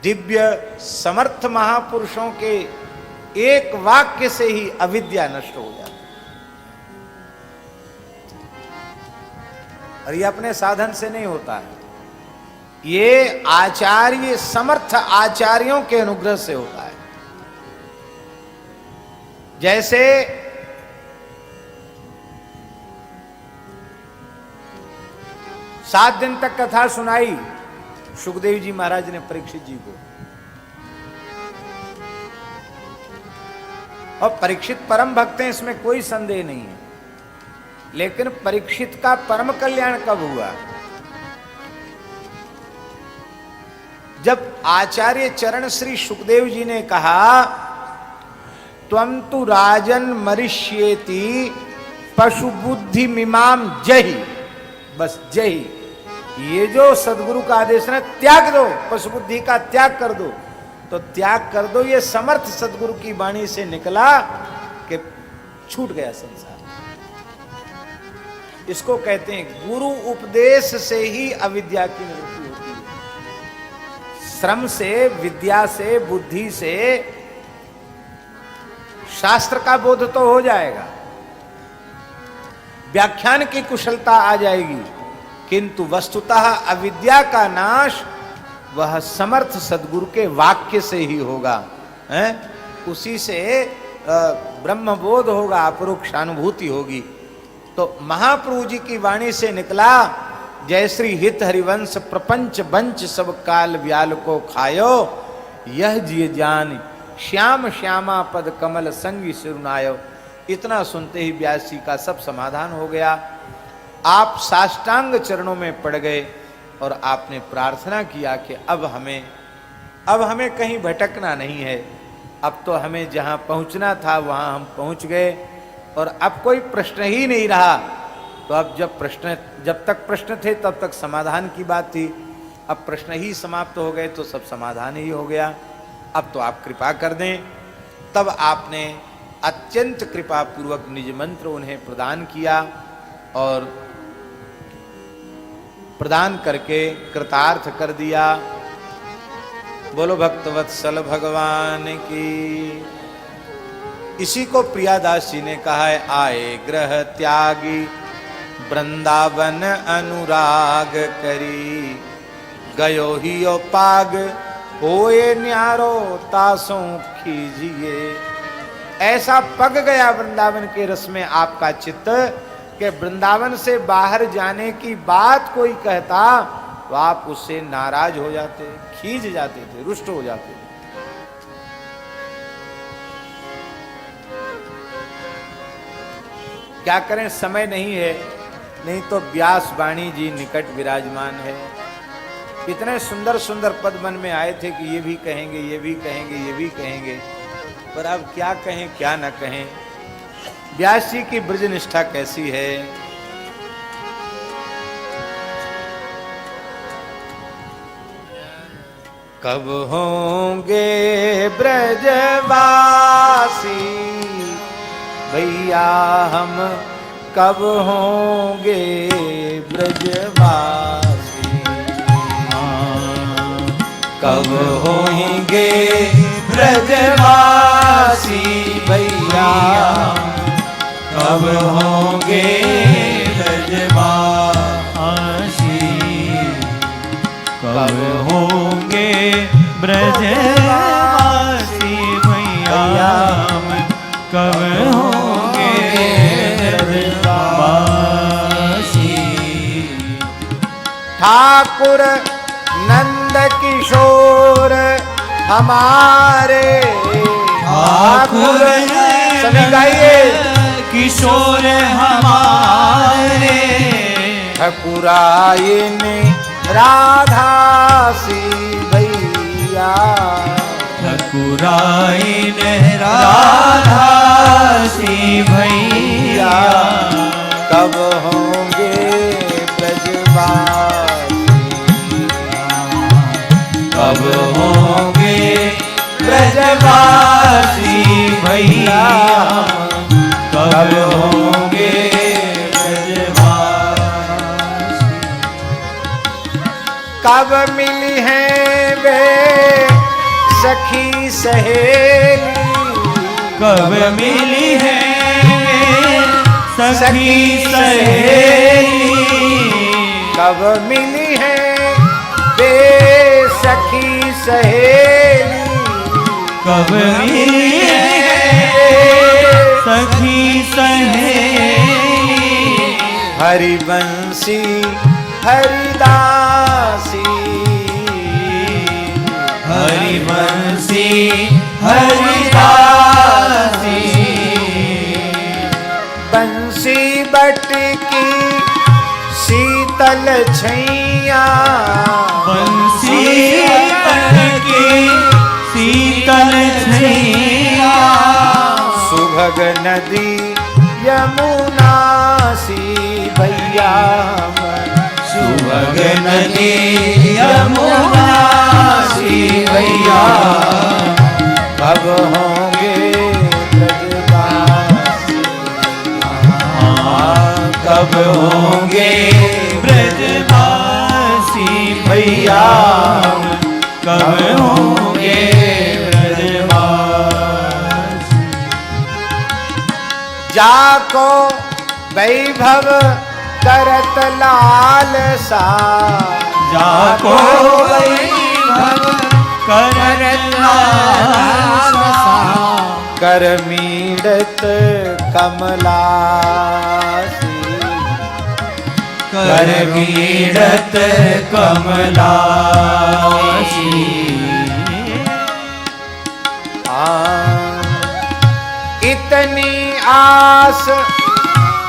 दिव्य समर्थ महापुरुषों के एक वाक्य से ही अविद्या नष्ट हो जाती। और ये अपने साधन से नहीं होता है, ये आचार्य समर्थ आचार्यों के अनुग्रह से होता है। जैसे 7 दिन तक कथा सुनाई सुखदेव जी महाराज ने परीक्षित जी को, और परीक्षित परम भक्त हैं, इसमें कोई संदेह नहीं है। लेकिन परीक्षित का परम कल्याण कब हुआ? जब आचार्य चरण श्री सुखदेव जी ने कहा, त्वं तु राजन मरिष्येति पशु बुद्धि मिमाम जहि, बस जहि, ये जो सदगुरु का आदेश है, त्याग दो, पशु बुद्धि का त्याग कर दो, तो त्याग कर दो। ये समर्थ सदगुरु की वाणी से निकला कि छूट गया संसार। इसको कहते हैं गुरु उपदेश से ही अविद्या की निवृत्ति होती है। श्रम से, विद्या से, बुद्धि से शास्त्र का बोध तो हो जाएगा, व्याख्यान की कुशलता आ जाएगी, किंतु वस्तुतः अविद्या का नाश वह समर्थ सदगुरु के वाक्य से ही होगा, हैं? उसी से ब्रह्मबोध होगा, अपरोक्षानुभूति होगी। तो महाप्रभु जी की वाणी से निकला, जय श्री हित हरिवंश प्रपंच बंच सब काल व्याल को खायो, यह जिय जान श्याम श्यामा पद कमल संगी सिरुनायो। इतना सुनते ही व्यास जी का सब समाधान हो गया। आप साष्टांग चरणों में पड़ गए और आपने प्रार्थना किया कि अब हमें कहीं भटकना नहीं है, अब तो हमें जहां पहुंचना था वहां हम पहुंच गए, और अब कोई प्रश्न ही नहीं रहा। तो अब जब तक प्रश्न थे तब तक समाधान की बात थी, अब प्रश्न ही समाप्त हो गए तो सब समाधान ही हो गया। अब तो आप कृपा कर दें। तब आपने अत्यंत कृपा पूर्वक निज मंत्र उन्हें प्रदान किया, और प्रदान करके कृतार्थ कर दिया। बोलो भक्तवत्सल भगवान की। इसी को प्रियादास जी ने कहा है, आए ग्रह त्यागी वृंदावन अनुराग करी, गयो ही पाग होए न्यारो तासों खीजिए। ऐसा पग गया वृंदावन के रस में आपका चित्त कि वृंदावन से बाहर जाने की बात कोई कहता तो आप उससे नाराज हो जाते, खींच जाते थे, रुष्ट हो जाते थे। क्या करें, समय नहीं है, नहीं तो व्यास वाणी जी निकट विराजमान है। इतने सुंदर सुंदर पद मन में आए थे कि ये भी कहेंगे, ये भी कहेंगे, ये भी कहेंगे, पर अब क्या कहें क्या न कहें। व्यास जी की ब्रज निष्ठा कैसी है। कब होंगे ब्रजवासी भैया हम, कब होंगे ब्रजवासी, कब होंगे ब्रजवासी भैया, कब होंगे ब्रजवासी, कब होंगे ब्रजवासी भैया, कब होंगे ब्रजवासी। ठाकुर नंद किशोर हमारे, ठाकुर सभी गाइए, किशोर हमारे, ठकुराइन राधासी भैया, ठकुराइन राधासी भैया, कब होंगे ब्रजवासी, कब होंगे ब्रजवासी भैया, कब होंगे ब्रजवासी। कब मिली हैं वे सखी सहेली कब मिली है सखी सहेली, कब मिली है बे सखी सहेली, कब मिली है सखी सहेली। हरिवंशी हरिदासी, हरिवंशी हरिदासी, बंसी बटकी शीतल छैया, बंसी बटकी शीतल छैया, सुभग नदी यमुना सी भैया मन, सुभग नदी यमुना सी भैया, कब होंगे ब्रजवासी, कब होंगे ब्रजवासी भैया, कब होंगे ब्रजवासी। जाको वैभव करत लालसा, जाको वैभव करत लालसा, कर मीड़त कमलासी, कर मीड़त कमलासी। इतनी आस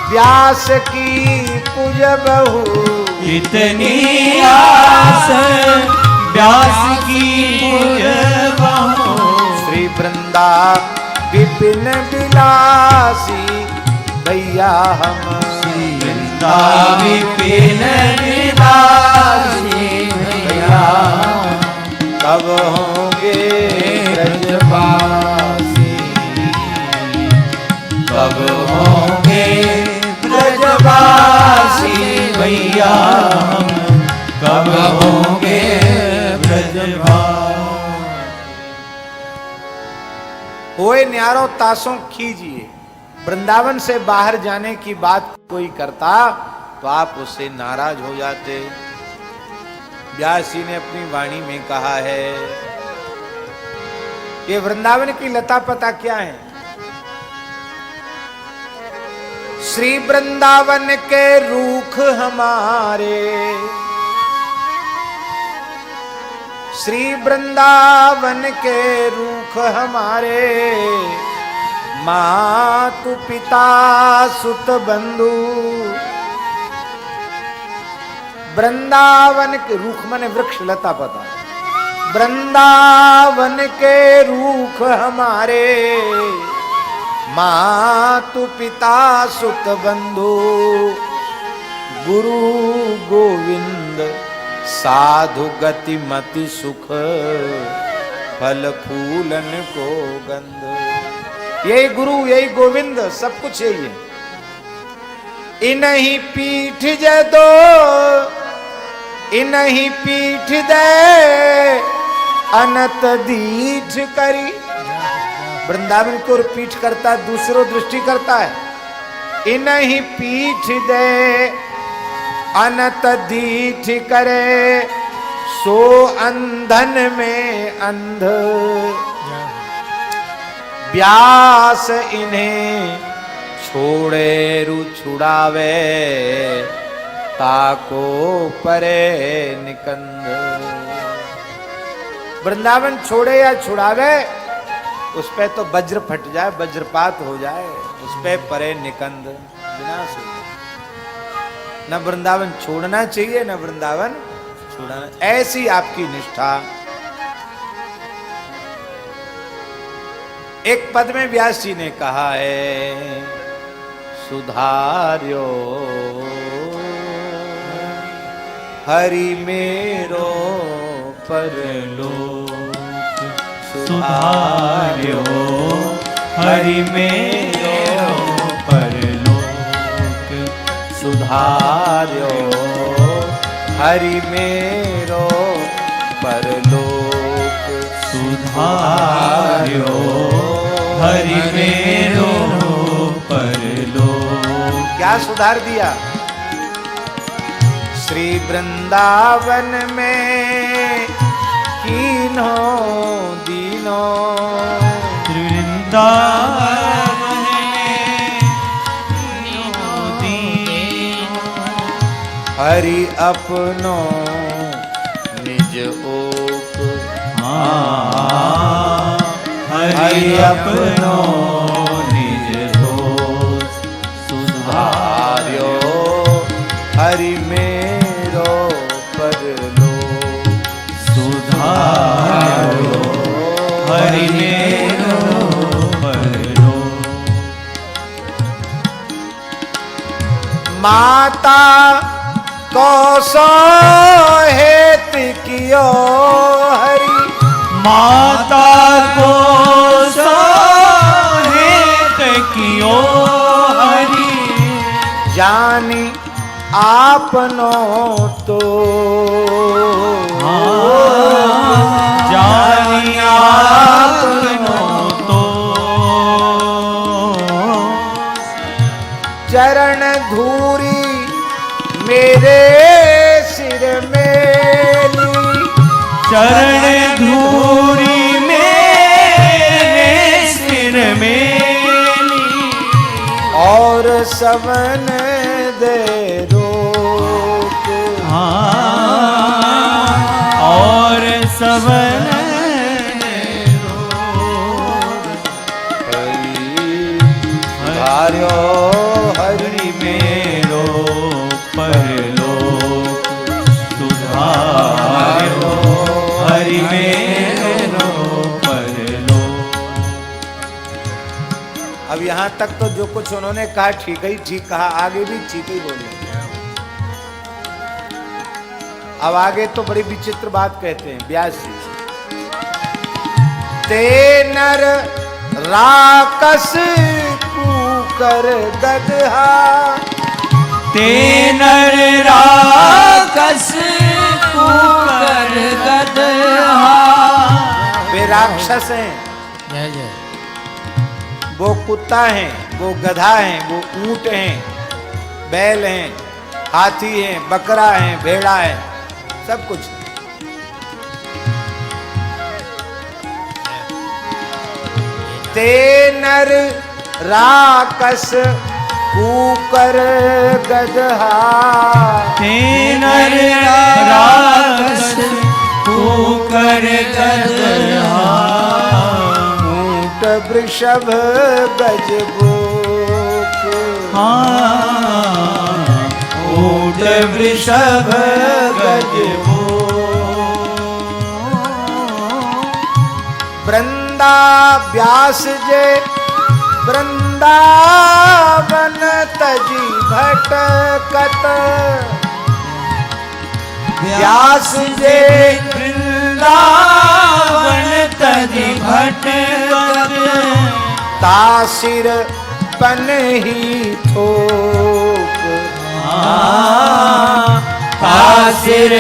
व्यास की पूजबहु, इतनी आस व्यास की पूजबहु, श्री वृंदा विपिन विलासी भैया हम, वृंदा विपिन विलासी भैया, कब होंगे ब्रजवासी, कब होंगे ब्रजवासी भैया, कब होंगे ब्रजवासी। होए न्यारो तासों कीजिए, वृंदावन से बाहर जाने की बात कोई करता तो आप उससे नाराज हो जाते। व्यास जी ने अपनी वाणी में कहा है, ये वृंदावन की लता पता क्या है? श्री वृंदावन के रूख हमारे, श्री वृंदावन के रूख हमारे, मातु पिता सुत बंधु, वृंदावन के रूख माने वृक्ष लता पता, वृंदावन के रूख हमारे, मातु पिता सुत बंधु, गुरु गोविंद साधु गति मति सुख, फल फूलन को गंध। यही गुरु यही गोविंद सब कुछ यही है। इन्हीं पीठ जदो इन्हीं पीठ दे अनत दीठ करी, वृंदावन की ओर पीठ करता है, दूसरों दृष्टि करता है। इन्हीं पीठ दे अनत दीठ करे, सो अंधन में अंध, व्यास इन्हें छोड़े रु छुड़ावे, ताको परे निकंद। वृंदावन छोड़े या छुड़ावे, उस पे तो वज्र फट जाए, वज्रपात हो जाए, उस पे परे निकंद, विनाश हो जाए। न वृंदावन छोड़ना चाहिए न वृंदावन छुड़ाना, ऐसी आपकी निष्ठा। एक पद में व्यास जी ने कहा है, सुधार्यो हरि मेरो परलोक, सुधार्यो हरि मेरो परलोक, सुधार्यो हरि मेरो परलोक, सुधार्यो हरि मेरो परलोक। क्या सुधार दिया? श्री वृंदावन में कीन्हो दीनो, वृंदावन में कीन्हो दीनो, हरि अपनो निज ओक, हरि अपनो निज दोष सुधार्यो हरि मेरो परलोक। सुधार्यो हरि मेरो परलोक। माता कौसो हेत कियो हरि, माता को सोहेत कियो हरि, जानी आपनो तो, जानी आपनो तो, चरण धूरी मेरे सिर मेली, चरण धूरी मेरे सिर मेली, और सवन दे रोक, और सवन सुधार्यो हरि मेरो परलोक। सुधार्यो हरि मेरो परलोक। अब यहाँ तक तो जो कुछ उन्होंने कहा ठीक ही ठीक कहा, आगे भी ठीक ही बोले। अब आगे तो बड़ी विचित्र बात कहते हैं व्यास जी। ते नर राकस कूकर गदहा, ते नर राकस कूकर गदहा, वे राक्षस हैं, वो कुत्ता हैं, वो गधा हैं, वो ऊंट हैं, बैल हैं, हाथी हैं, बकरा हैं, भेड़ा है, सब कुछ। ते नर राकस कूकर गदहा, ते नर राकस कूकर गदहा, ऊंट वृषभ गजबोक, ऊंट वृषभ गजबो, वृंदा व्यास जे वृंदावन तजी भटकत, व्यास जे वृंदावन तजी भटकत, तासिर पन ही थोक, तासिर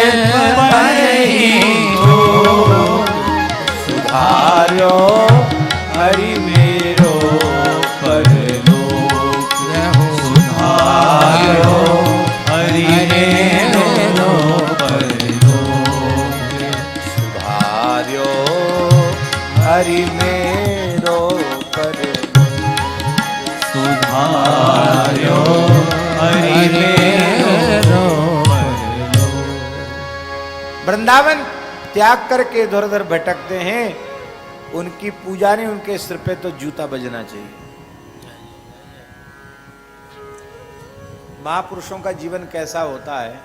पन ही थोक। सुधार्यो हरि मेरो परलोक, सुधार्यो हरि मेरो परलोक, सुधार्यो हरि मेरो परलोक, सुधार्यो हरि मेरो परलोक। वृंदावन त्याग करके इधर उधर भटकते हैं, उनकी पूजा नहीं, उनके सिर पे तो जूता बजना चाहिए। महापुरुषों का जीवन कैसा होता है।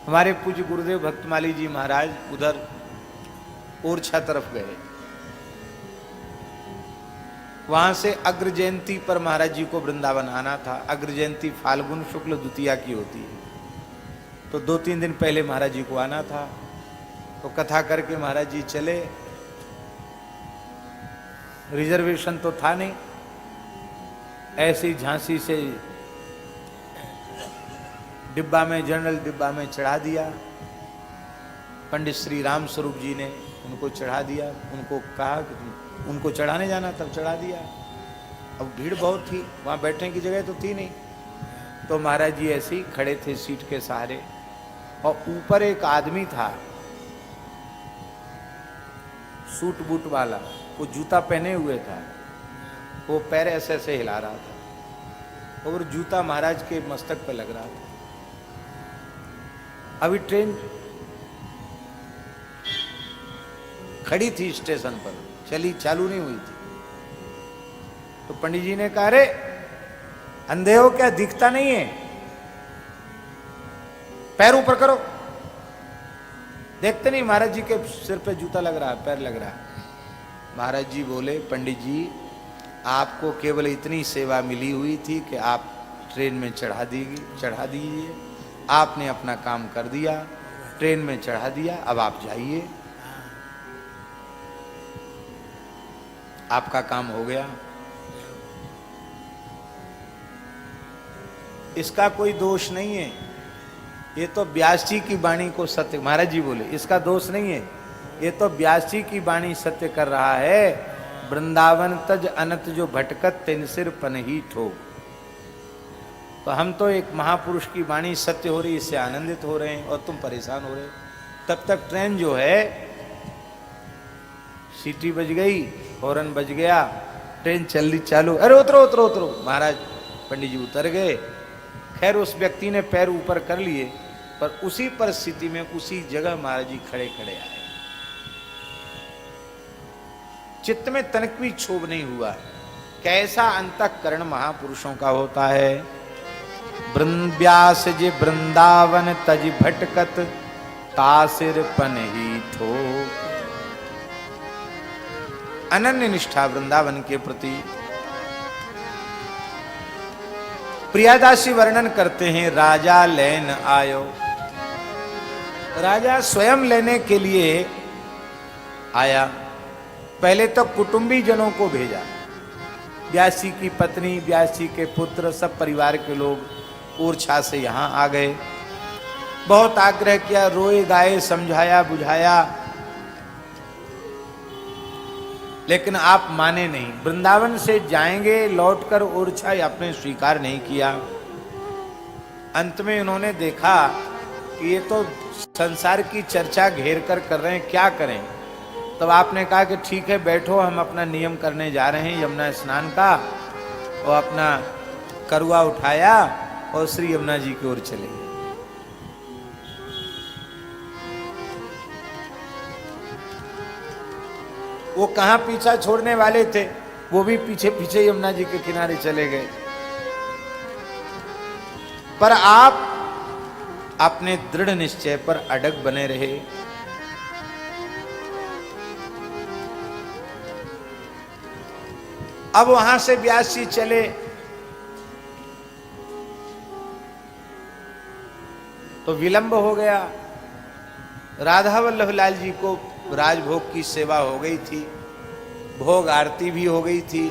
हमारे पूज्य गुरुदेव भक्तमाली जी महाराज उधर ओरछा तरफ गए, वहां से अग्र जयंती पर महाराज जी को वृंदावन आना था। अग्र जयंती फाल्गुन शुक्ल द्वितीया की होती है, तो 2-3 दिन पहले महाराज जी को आना था। तो कथा करके महाराज जी चले, रिजर्वेशन तो था नहीं, ऐसे ही झांसी से डिब्बा में, जनरल डिब्बा में चढ़ा दिया। पंडित श्री राम स्वरूप जी ने उनको चढ़ा दिया। उनको कहा कि उनको चढ़ाने जाना, तब चढ़ा दिया। अब भीड़ बहुत थी, वहां बैठने की जगह तो थी नहीं, तो महाराज जी ऐसे ही खड़े थे सीट के सहारे, और ऊपर एक आदमी था सूट बूट वाला, वो जूता पहने हुए था, वो पैर ऐसे ऐसे हिला रहा था और जूता महाराज के मस्तक पे लग रहा था। अभी ट्रेन खड़ी थी स्टेशन पर, चली चालू नहीं हुई थी। तो पंडित जी ने कहा, अरे अंधे हो क्या, दिखता नहीं है, पैर ऊपर करो। देखते नहीं महाराज जी के सिर पे जूता लग रहा है, पैर लग रहा है। महाराज जी बोले, पंडित जी आपको केवल इतनी सेवा मिली हुई थी कि आप ट्रेन में चढ़ा दीजिए। आपने अपना काम कर दिया, ट्रेन में चढ़ा दिया, अब आप जाइए, आपका काम हो गया। इसका कोई दोष नहीं है, ये तो व्यास जी की वाणी को सत्य, महाराज जी बोले इसका दोष नहीं है, ये तो व्यास जी की वाणी सत्य कर रहा है। वृंदावन तज अनंत जो भटकत तिन सिर पन ही ठोक। तो हम तो एक महापुरुष की वाणी सत्य हो रही, इससे आनंदित हो रहे हैं और तुम परेशान हो रहे हो। तब तक ट्रेन जो है सीटी बज गई, हॉर्न बज गया, ट्रेन चलनी चालू, अरे उतरो उतरो उतरो। महाराज पंडित जी उतर गए। खैर उस व्यक्ति ने पैर ऊपर कर लिए, पर उसी परिस्थिति में उसी जगह महाराज जी खड़े खड़े आए। चित्त में तनिक भी क्षोभ नहीं हुआ। कैसा अंतःकरण महापुरुषों का होता है। व्यास जे वृंदावन तज भटकत तासिर पन ही ठो। अनन्य निष्ठा वृंदावन के प्रति। प्रियादासी वर्णन करते हैं, राजा लेन आयो। राजा स्वयं लेने के लिए आया। पहले तो कुटुंबी जनों को भेजा, व्यास जी की पत्नी, व्यास जी के पुत्र, सब परिवार के लोग ओरछा से यहां आ गए। बहुत आग्रह किया, रोए गाए, समझाया बुझाया, लेकिन आप माने नहीं। वृंदावन से जाएंगे लौटकर ओरछा, आपने स्वीकार नहीं किया। अंत में उन्होंने देखा कि ये तो संसार की चर्चा घेर कर रहे हैं, क्या करें। तब आपने कहा कि ठीक है बैठो, हम अपना नियम करने जा रहे हैं यमुना स्नान का, और अपना करुआ उठाया और श्री यमुना जी की ओर चले गए। वो कहां पीछा छोड़ने वाले थे, वो भी पीछे पीछे यमुना जी के किनारे चले गए। पर आप अपने दृढ़ निश्चय पर अडग बने रहे। अब वहां से व्यास जी चले। तो विलंब हो गया। राधा वल्लभ लाल जी को राजभोग की सेवा हो गई थी, भोग आरती भी हो गई थी,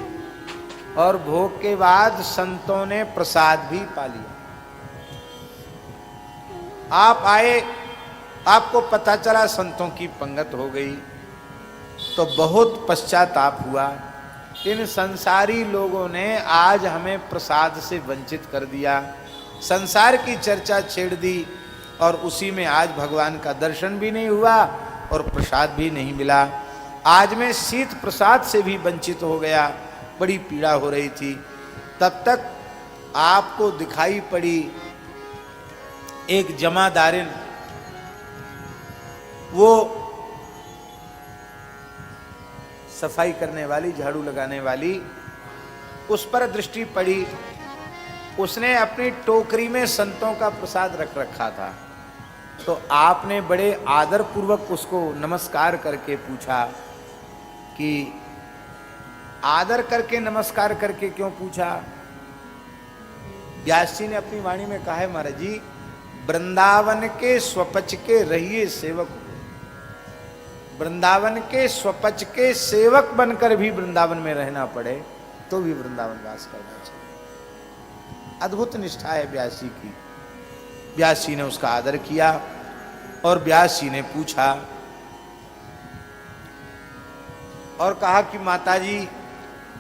और भोग के बाद संतों ने प्रसाद भी पा लिया। आप आए, आपको पता चला संतों की पंगत हो गई, तो बहुत पश्चाताप हुआ। इन संसारी लोगों ने आज हमें प्रसाद से वंचित कर दिया, संसार की चर्चा छेड़ दी, और उसी में आज भगवान का दर्शन भी नहीं हुआ और प्रसाद भी नहीं मिला। आज मैं शीत प्रसाद से भी वंचित हो गया, बड़ी पीड़ा हो रही थी। तब तक आपको दिखाई पड़ी एक जमादारिन, वो सफाई करने वाली, झाड़ू लगाने वाली, उस पर दृष्टि पड़ी। उसने अपनी टोकरी में संतों का प्रसाद रख रखा था। तो आपने बड़े आदर पूर्वक उसको नमस्कार करके पूछा कि आदर करके नमस्कार करके क्यों पूछा। व्यास जी ने अपनी वाणी में कहा है, महाराज जी वृंदावन के स्वपच के रहिए सेवक, वृंदावन के स्वपच के सेवक बनकर भी वृंदावन में रहना पड़े तो भी वृंदावन वास करना चाहिए। अद्भुत निष्ठा है व्यास जी की। व्यास जी ने उसका आदर किया। और व्यास जी ने पूछा और कहा कि माताजी,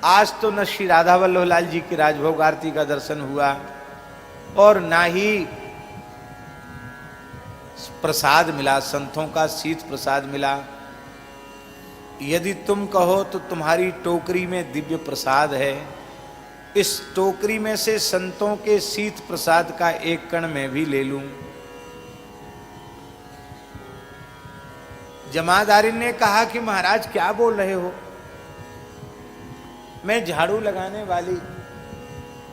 आज तो न श्री राधा वल्लभ लाल जी की राजभोग आरती का दर्शन हुआ और ना ही प्रसाद मिला, संतों का शीत प्रसाद मिला। यदि तुम कहो तो तुम्हारी टोकरी में दिव्य प्रसाद है, इस टोकरी में से संतों के शीत प्रसाद का एक कण मैं भी ले लूं। जमादारी ने कहा कि महाराज क्या बोल रहे हो, मैं झाड़ू लगाने वाली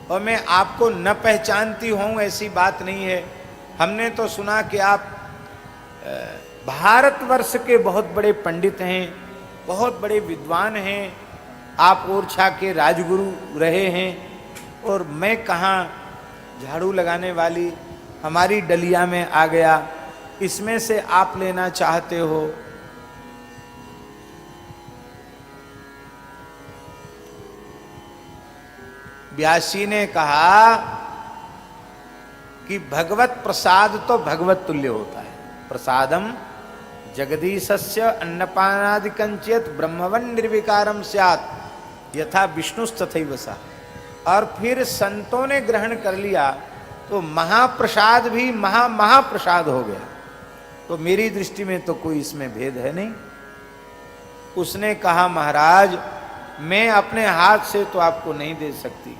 और मैं आपको न पहचानती हूं, ऐसी बात नहीं है। हमने तो सुना कि आप भारतवर्ष के बहुत बड़े पंडित हैं, बहुत बड़े विद्वान हैं, आप ओरछा के राजगुरु रहे हैं, और मैं कहाँ झाड़ू लगाने वाली, हमारी डलिया में आ गया, इसमें से आप लेना चाहते हो। व्यास जी ने कहा कि भगवत प्रसाद तो भगवत तुल्य होता है। प्रसादम जगदीशस्य अन्नपानादिकंचेत ब्रह्मवन निर्विकारम स्यात् यथा विष्णुस्तथैव सा। और फिर संतों ने ग्रहण कर लिया तो महाप्रसाद भी महाप्रसाद हो गया। तो मेरी दृष्टि में तो कोई इसमें भेद है नहीं। उसने कहा महाराज, मैं अपने हाथ से तो आपको नहीं दे सकती,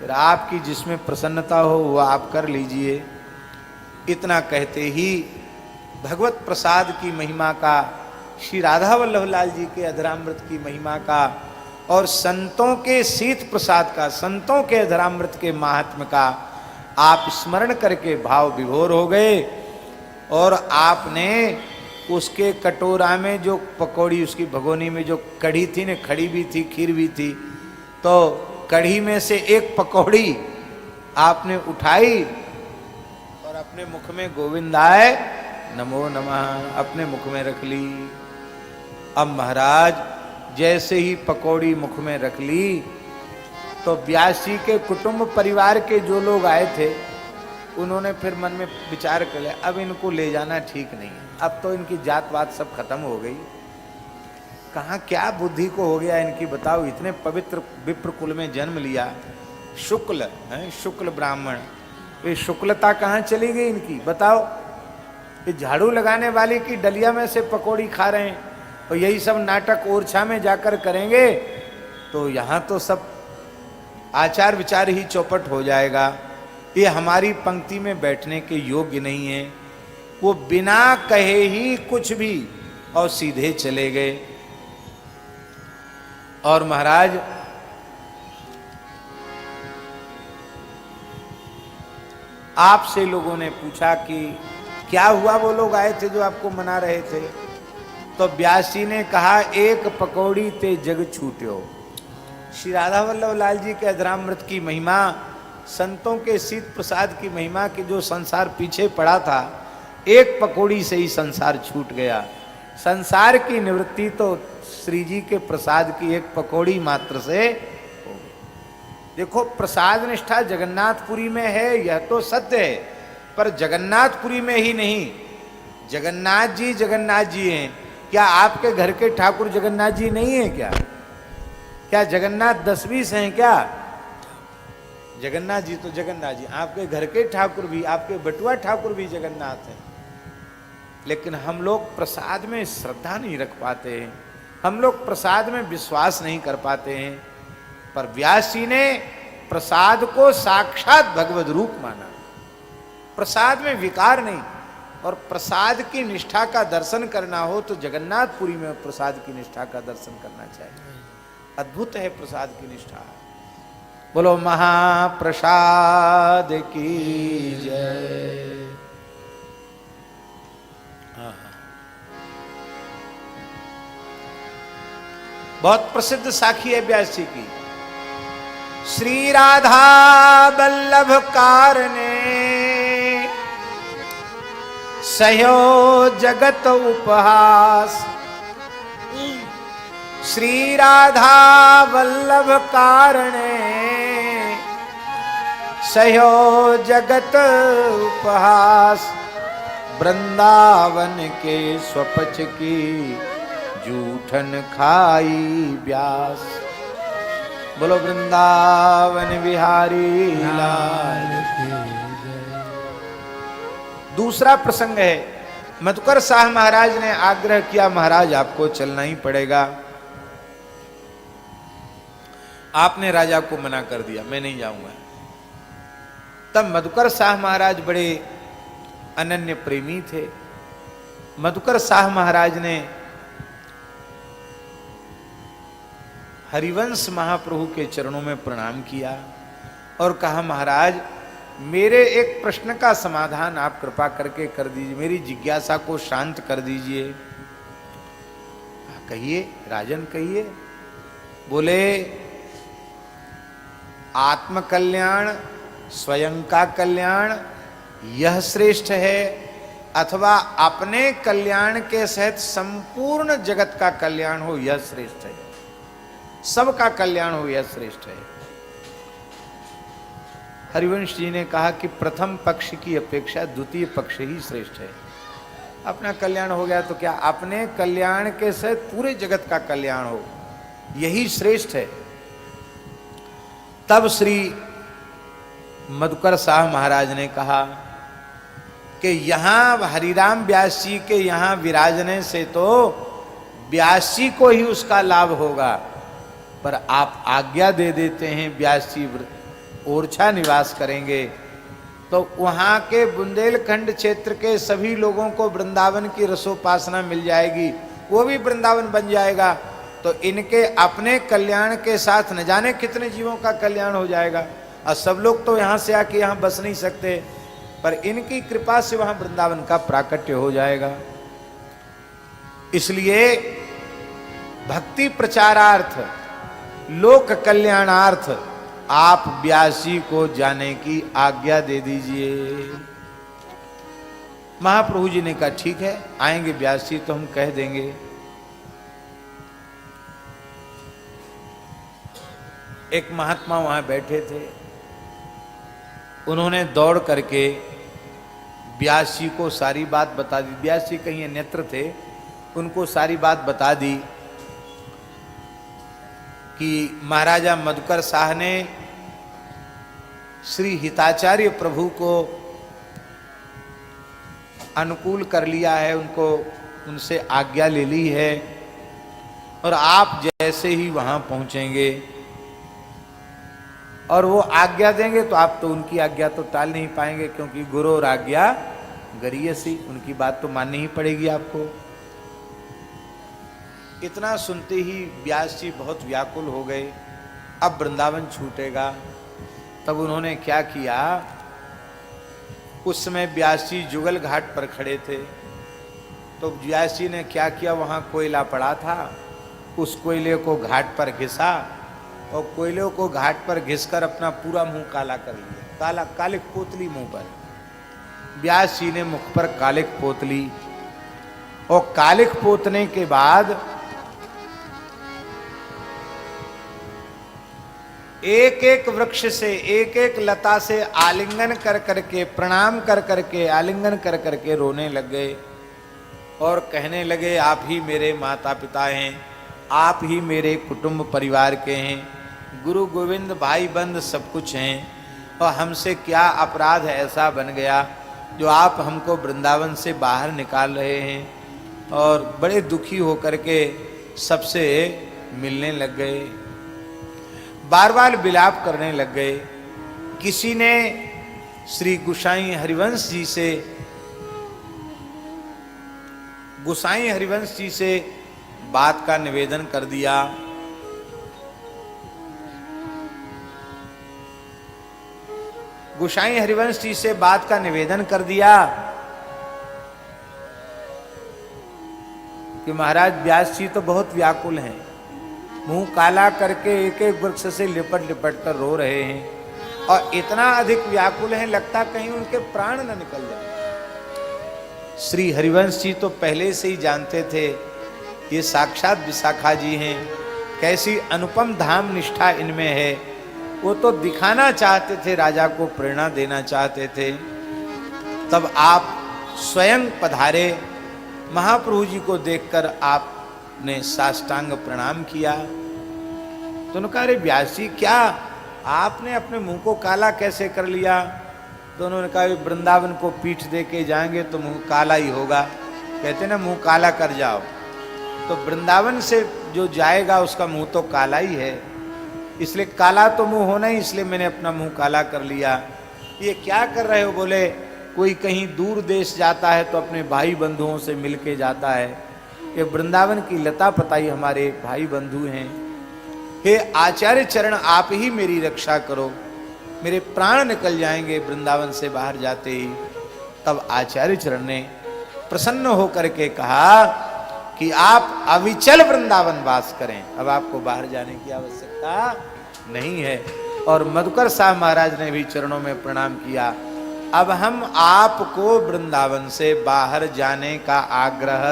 फिर आपकी जिसमें प्रसन्नता हो वह आप कर लीजिए। इतना कहते ही भगवत प्रसाद की महिमा का, श्री राधा वल्लभ लाल जी के अधरामृत की महिमा का और संतों के शीत प्रसाद का, संतों के अधरामृत के महात्म्य का आप स्मरण करके भाव विभोर हो गए। और आपने उसके कटोरा में जो पकौड़ी, उसकी भगोनी में जो कढ़ी थी न, खड़ी भी थी, खीर भी थी, तो कढ़ी में से एक पकौड़ी आपने उठाई और अपने मुख में गोविंदाय नमो नमः अपने मुख में रख ली। अब महाराज जैसे ही पकौड़ी मुख में रख ली तो व्यास जी के कुटुंब परिवार के जो लोग आए थे उन्होंने फिर मन में विचार कर लिया, अब इनको ले जाना ठीक नहीं है, अब तो इनकी जात वात सब खत्म हो गई। कहाँ क्या बुद्धि को हो गया इनकी, बताओ। इतने पवित्र विप्र कुल में जन्म लिया, शुक्ल है, शुक्ल ब्राह्मण, ये शुक्लता कहाँ चली गई इनकी, बताओ। ये झाड़ू लगाने वाली की डलिया में से पकौड़ी खा रहे हैं और यही सब नाटक ओरछा में जाकर करेंगे तो यहाँ तो सब आचार विचार ही चौपट हो जाएगा। ये हमारी पंक्ति में बैठने के योग्य नहीं है। वो बिना कहे ही कुछ भी और सीधे चले गए। और महाराज आपसे लोगों ने पूछा कि क्या हुआ, वो लोग आए थे जो आपको मना रहे थे। तो व्यास जी ने कहा, एक पकौड़ी ते जग छूट्यो। श्री राधा वल्लभ लाल जी के अधरामृत की महिमा, संतों के शीत प्रसाद की महिमा कि जो संसार पीछे पड़ा था, एक पकौड़ी से ही संसार छूट गया। संसार की निवृत्ति तो श्री जी के प्रसाद की एक पकौड़ी मात्र से हो गई। देखो, प्रसाद निष्ठा जगन्नाथपुरी में है, यह तो सत्य है, पर जगन्नाथपुरी में ही नहीं। जगन्नाथ जी हैं। क्या आपके घर के ठाकुर जगन्नाथ जी नहीं है क्या? क्या जगन्नाथ 10-20 हैं क्या? जगन्नाथ जी तो जगन्नाथ जी, आपके घर के ठाकुर भी, आपके बटुआ ठाकुर भी जगन्नाथ हैं। लेकिन हम लोग प्रसाद में श्रद्धा नहीं रख पाते हैं, हम लोग प्रसाद में विश्वास नहीं कर पाते हैं। पर व्यास जी ने प्रसाद को साक्षात भगवद रूप माना, प्रसाद में विकार नहीं। और प्रसाद की निष्ठा का दर्शन करना हो तो जगन्नाथपुरी में प्रसाद की निष्ठा का दर्शन करना चाहिए। अद्भुत है प्रसाद की निष्ठा। बोलो महाप्रसाद की जय। बहुत प्रसिद्ध साखी है व्यास जी की। श्री राधा वल्लभ कारणे सयो जगत उपहास। श्री राधा वल्लभ कारणे सयो जगत उपहास। वृंदावन के स्वपच की जूठन खाई व्यास। बोलो वृंदावन बिहारी लाल। दूसरा प्रसंग है, मधुकर शाह महाराज ने आग्रह किया, महाराज आपको चलना ही पड़ेगा। आपने राजा को मना कर दिया, मैं नहीं जाऊंगा। तब मधुकर शाह महाराज बड़े अनन्य प्रेमी थे। मधुकर शाह महाराज ने हरिवंश महाप्रभु के चरणों में प्रणाम किया और कहा, महाराज मेरे एक प्रश्न का समाधान आप कृपा करके कर दीजिए, मेरी जिज्ञासा को शांत कर दीजिए। कहिए राजन कहिए। बोले, आत्म कल्याण, स्वयं का कल्याण यह श्रेष्ठ है अथवा अपने कल्याण के सहित संपूर्ण जगत का कल्याण हो यह श्रेष्ठ है, सबका कल्याण हो यह श्रेष्ठ है। हरिवंश जी ने कहा कि प्रथम पक्ष की अपेक्षा द्वितीय पक्ष ही श्रेष्ठ है। अपना कल्याण हो गया तो क्या, अपने कल्याण के सहित पूरे जगत का कल्याण हो यही श्रेष्ठ है। तब श्री मधुकर शाह महाराज ने कहा कि यहां हरिराम व्यास जी के यहां विराजने से तो व्यास जी को ही उसका लाभ होगा, पर आप आज्ञा दे देते हैं व्यास जी ओरछा निवास करेंगे तो वहां के बुंदेलखंड क्षेत्र के सभी लोगों को वृंदावन की रसोपासना मिल जाएगी, वो भी वृंदावन बन जाएगा, तो इनके अपने कल्याण के साथ न जाने कितने जीवों का कल्याण हो जाएगा। और सब लोग तो यहां से आके यहां बस नहीं सकते, पर इनकी कृपा से वहां वृंदावन का प्राकट्य हो जाएगा। इसलिए भक्ति प्रचारार्थ, लोक कल्याणार्थ आप व्यास जी को जाने की आज्ञा दे दीजिए। महाप्रभु जी ने कहा ठीक है, आएंगे व्यास जी तो हम कह देंगे। एक महात्मा वहां बैठे थे, उन्होंने दौड़ करके व्यास जी को सारी बात बता दी। व्यास जी कहीं अन्यत्र थे, उनको सारी बात बता दी कि महाराजा मधुकर शाह ने श्री हिताचार्य प्रभु को अनुकूल कर लिया है, उनको उनसे आज्ञा ले ली है और आप जैसे ही वहां पहुंचेंगे और वो आज्ञा देंगे तो आप तो उनकी आज्ञा तो टाल नहीं पाएंगे, क्योंकि गुरु और आज्ञा गरीयसी, उनकी बात तो माननी ही पड़ेगी आपको। इतना सुनते ही व्यास जी बहुत व्याकुल हो गए, अब वृंदावन छूटेगा। तब उन्होंने क्या किया, उस समय व्यास जी जुगल घाट पर खड़े थे, तो व्यास जी ने क्या किया, वहां कोयला पड़ा था, उस कोयले को घाट पर घिसा और कोयले को घाट पर घिसकर अपना पूरा मुंह काला कर लिया, काला कालिक पोतली मुंह पर। व्यास जी ने मुख पर कालिक पोत ली और कालिक पोतने के बाद एक एक वृक्ष से, एक एक लता से आलिंगन कर करके, प्रणाम कर करके, आलिंगन कर करके रोने लग गए और कहने लगे, आप ही मेरे माता पिता हैं, आप ही मेरे कुटुंब परिवार के हैं, गुरु गोविंद भाई बंद सब कुछ हैं, और हमसे क्या अपराध ऐसा बन गया जो आप हमको वृंदावन से बाहर निकाल रहे हैं। और बड़े दुखी होकर के सबसे मिलने लग गए, बार बार विलाप करने लग गए। किसी ने श्री गोसाई हरिवंश जी से, गोसाई हरिवंश जी से बात का निवेदन कर दिया। गोसाई हरिवंश जी से बात का निवेदन कर दिया कि महाराज व्यास जी तो बहुत व्याकुल हैं, मुंह काला करके एक एक वृक्ष से लिपट लिपट कर रो रहे हैं और इतना अधिक व्याकुल हैं, लगता कहीं उनके प्राण न निकल जाए। श्री हरिवंश जी तो पहले से ही जानते थे ये साक्षात विशाखा जी हैं, कैसी अनुपम धाम निष्ठा इनमें है। वो तो दिखाना चाहते थे, राजा को प्रेरणा देना चाहते थे। तब आप स्वयं पधारे। महाप्रभु जी को देखकर आपने साष्टांग प्रणाम किया। तो उन्होंने कहा, अरे व्यास जी, क्या आपने अपने मुंह को काला कैसे कर लिया? तो उन्होंने कहा, वृंदावन को पीठ दे के जाएंगे तो मुंह काला ही होगा। कहते ना, मुंह काला कर जाओ। तो वृंदावन से जो जाएगा उसका मुंह तो काला ही है, इसलिए काला तो मुंह होना ही, इसलिए मैंने अपना मुंह काला कर लिया। ये क्या कर रहे हो? बोले, कोई कहीं दूर देश जाता है तो अपने भाई बंधुओं से मिल के जाता है। ये वृंदावन की लता पताई हमारे भाई बंधु हैं। हे आचार्य चरण, आप ही मेरी रक्षा करो, मेरे प्राण निकल जाएंगे वृंदावन से बाहर जाते ही। तब आचार्य चरण ने प्रसन्न होकर के कहा कि आप अविचल वृंदावन वास करें, अब आपको बाहर जाने की आवश्यकता नहीं है। और मधुकर साहब महाराज ने भी चरणों में प्रणाम किया। अब हम आपको वृंदावन से बाहर जाने का आग्रह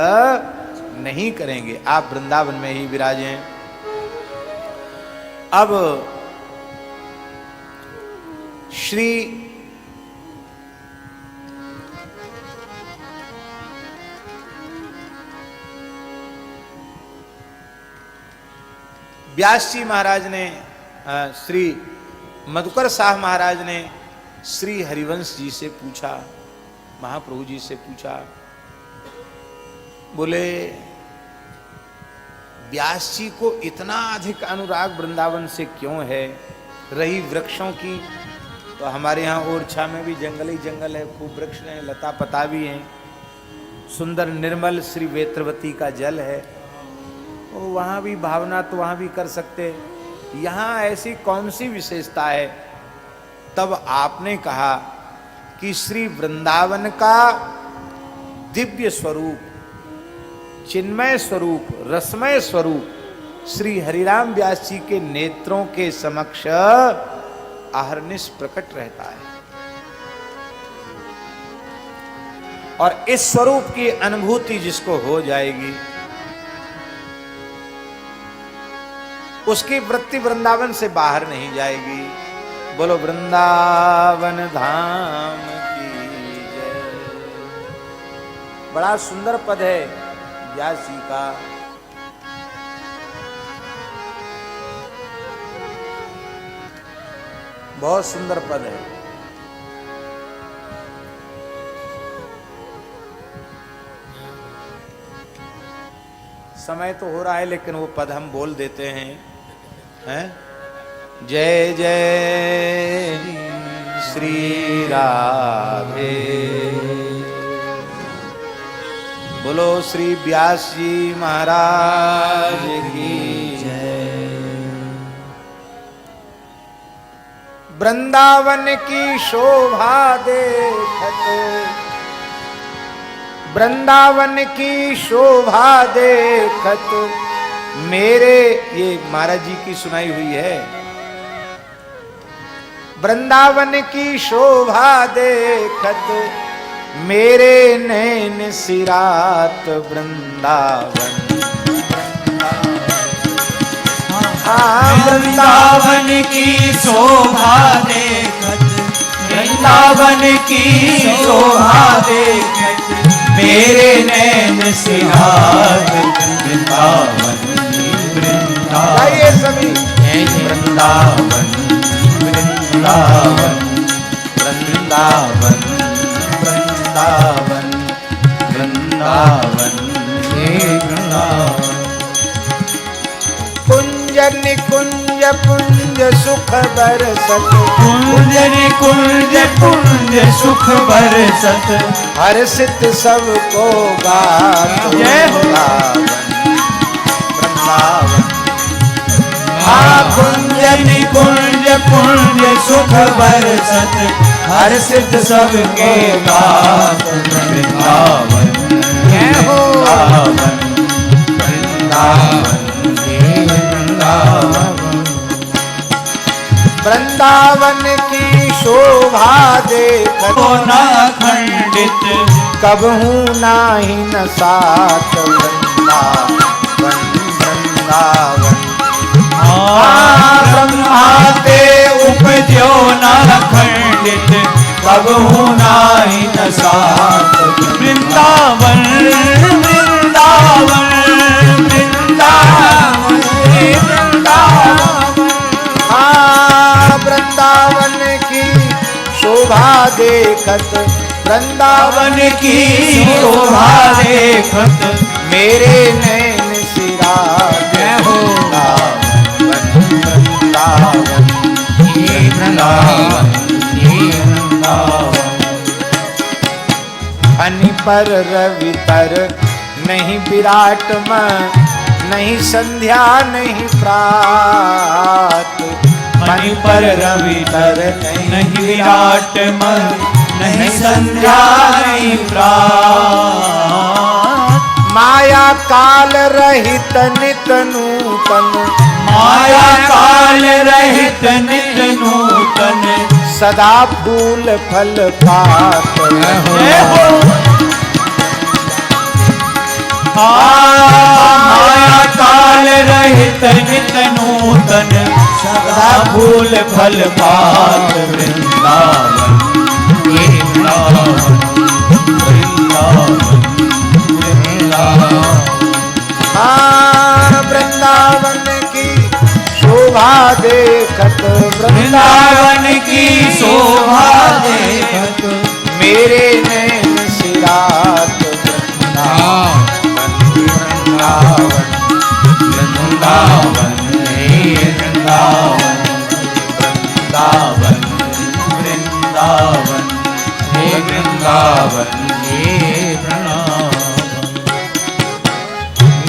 नहीं करेंगे, आप वृंदावन में ही विराजें। अब श्री व्यास जी महाराज ने, श्री मधुकर साहब महाराज ने श्री हरिवंश जी से पूछा, महाप्रभु जी से पूछा, बोले, व्यास जी को इतना अधिक अनुराग वृंदावन से क्यों है? रही वृक्षों की, तो हमारे यहाँ ओरछा में भी जंगल ही जंगल है, खूब वृक्ष हैं, लता पता भी हैं, सुंदर निर्मल श्री वेत्रवती का जल है, तो वहाँ भी भावना तो वहाँ भी कर सकते, यहाँ ऐसी कौन सी विशेषता है? तब आपने कहा कि श्री वृंदावन का दिव्य स्वरूप, चिन्मय स्वरूप, रसमय स्वरूप श्री हरिराम व्यास जी के नेत्रों के समक्ष अहर्निश प्रकट रहता है। और इस स्वरूप की अनुभूति जिसको हो जाएगी, उसकी वृत्ति वृंदावन से बाहर नहीं जाएगी। बोलो वृंदावन धाम की जय। बड़ा सुंदर पद है व्यास जी का। बहुत सुंदर पद है। समय तो हो रहा है लेकिन वो पद हम बोल देते हैं, हैं? जय जय श्री राधे, बोलो श्री व्यास जी महाराज की जय। वृंदावन की शोभा देखत, वृंदावन की शोभा देखत मेरे, ये महाराज जी की सुनाई हुई है। वृंदावन की शोभा देखत मेरे नैन सिरात वृंदावन। वृंदावन की शोभा देखत, वृंदावन की शोभा देखत मेरे नैन सिरात वृंदावन। वृंदावन सभी वृंदावन वृंदावन वृंदावन वृंदावन वृंदावन वृंदावन। कुंज निकुंज पुंज सुख बरसत, कुंज निकुंज पुंज सुख बरसत हर्षित सबको गात वृंदावन। वृंदावन कुंज निकुंज पुंज सुख बरसत हर्षित सबके गात वृंदावन। वृंदावन वृंदावन वृंदावन की शोभा देखत न खंडित कबहू नाही न साथ वृंदावन। वृंदावन ब्रह्माते उपजो न खंडित कबहू नाही न साथ देखत वृंदावन वृंदावन की शोभा देखत मेरे नैन सिरा जय हो वृंदावन ये वृंदावन ये वृंदावन फनि पर रवि तर नहीं विराट में नहीं संध्या नहीं प्रात मणि पर रवि तर नहीं विराट मन नहीं संध्या नहीं प्रात माया काल रहित नित नूतन माया काल रहित नित नूतन सदा फूल फल पात जय हो माया काल रहित नित नूतन सदा फूल फल पात वृंदावन ये वृंदावन वृंदावन वृंदावन वृंदावन की शोभा देखत वृंदावन की शोभा देखत मेरे नैन सिरात वृंदावन वृंदावन हे वृंदावन वृंदावन वृंदावन हे वृंदावन हे वृंदावन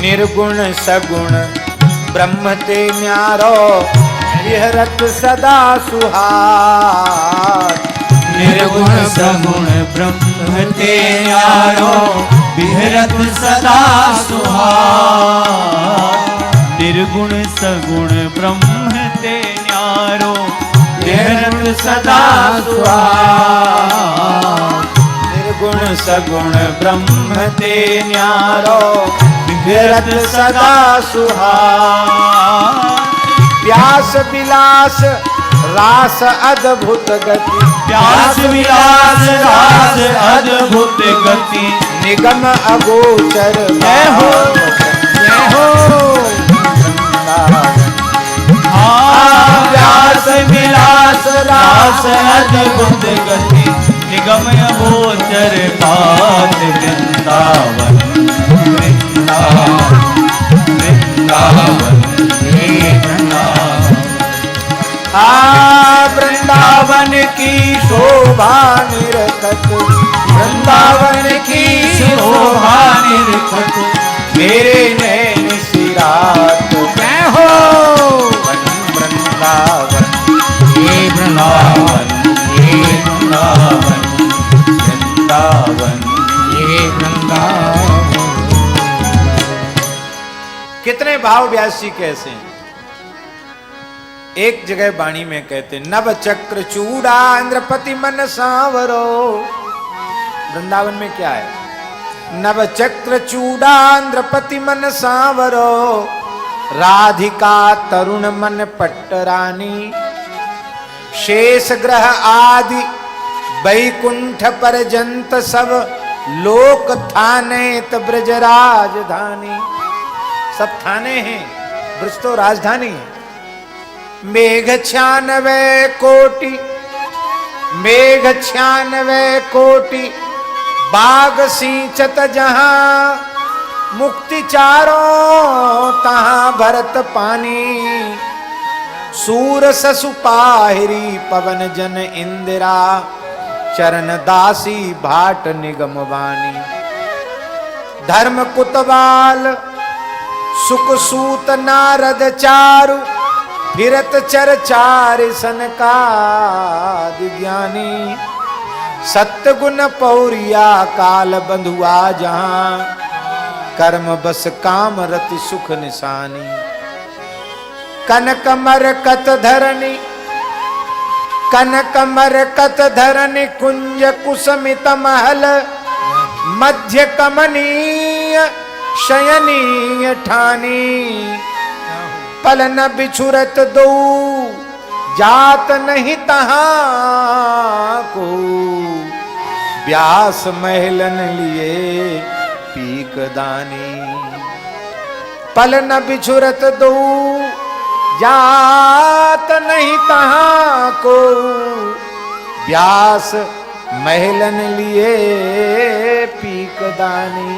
निर्गुण सगुण ब्रह्म ते न्यारो विहरत सदा सुहास निर्गुण सगुण ब्रह्म ते न्यारो विहरत सदा सुहास निर्गुण सगुण ब्रह्म ते न्यारो विहरत सदा सुहास निर्गुण सगुण ब्रह्म ते न्यारो विहरत सदा सुहास प्यास विलास रास अद्भुत गति प्यास विलास रास अद्भुत गति निगम अगोचर जय हो जय हो प्यास विलास रास अद्भुत गति निगम अगोचर पात वृंदावन वृंदावन वृंदावन हे वृंदावन वृंदावन की शोभा निरखत वृंदावन की शोभा निरखत मेरे नैन सिरात जय हो वृंदावन ये वृंदावन ये वृंदावन वृंदावन ये वृंदावन कितने भाव व्यास जी कैसे हैं? एक जगह वाणी में कहते नव चक्र चूड़ा इंद्रपति मन सांवरो वृंदावन में क्या है नव चक्र चूड़ा इंद्रपति मन सांवरो राधिका तरुण मन पट्टरानी शेष ग्रह आदि बैकुंठ पर्यंत सब लोक थाने ब्रज राजधानी सब थाने हैं ब्रज तो राजधानी है मेघ 96 कोटि बाग सिंचत जहां मुक्ति चारों तहां भरत पानी सूर ससु पाहिरी पवन जन इंदिरा चरण दासी भाट निगम वाणी धर्म कुतवाल सुख सूत नारद चारु फिरत चरचार सनकादि ज्ञानी सत्य गुण पौरिया काल बंधुआ जहां कर्म बस काम रति सुख निशानी कनक मरकत धरनी कुंज कुसमित महल मध्य कमनीय शयनीय ठानी पल न बिछुरत दो जात नहीं तहां को व्यास महलन लिए पीक दानी पल न बिछुरत दो जात नहीं तहां को व्यास महलन लिए पीकदानी,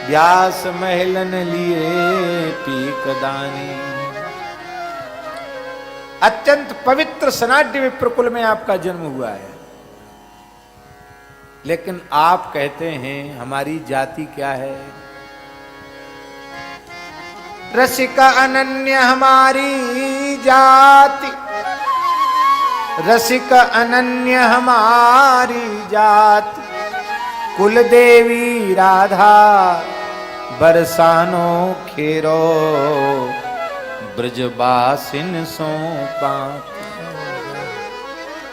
व्यास महलन लिए पीकदानी। अत्यंत पवित्र सनाड्य विप्रकुल में आपका जन्म हुआ है, लेकिन आप कहते हैं हमारी जाति क्या है? रसिक अनन्य हमारी जाति, रसिक अनन्य हमारी जाति, कुल देवी राधा बरसानो खेरो, ब्रजबासिन सो पात।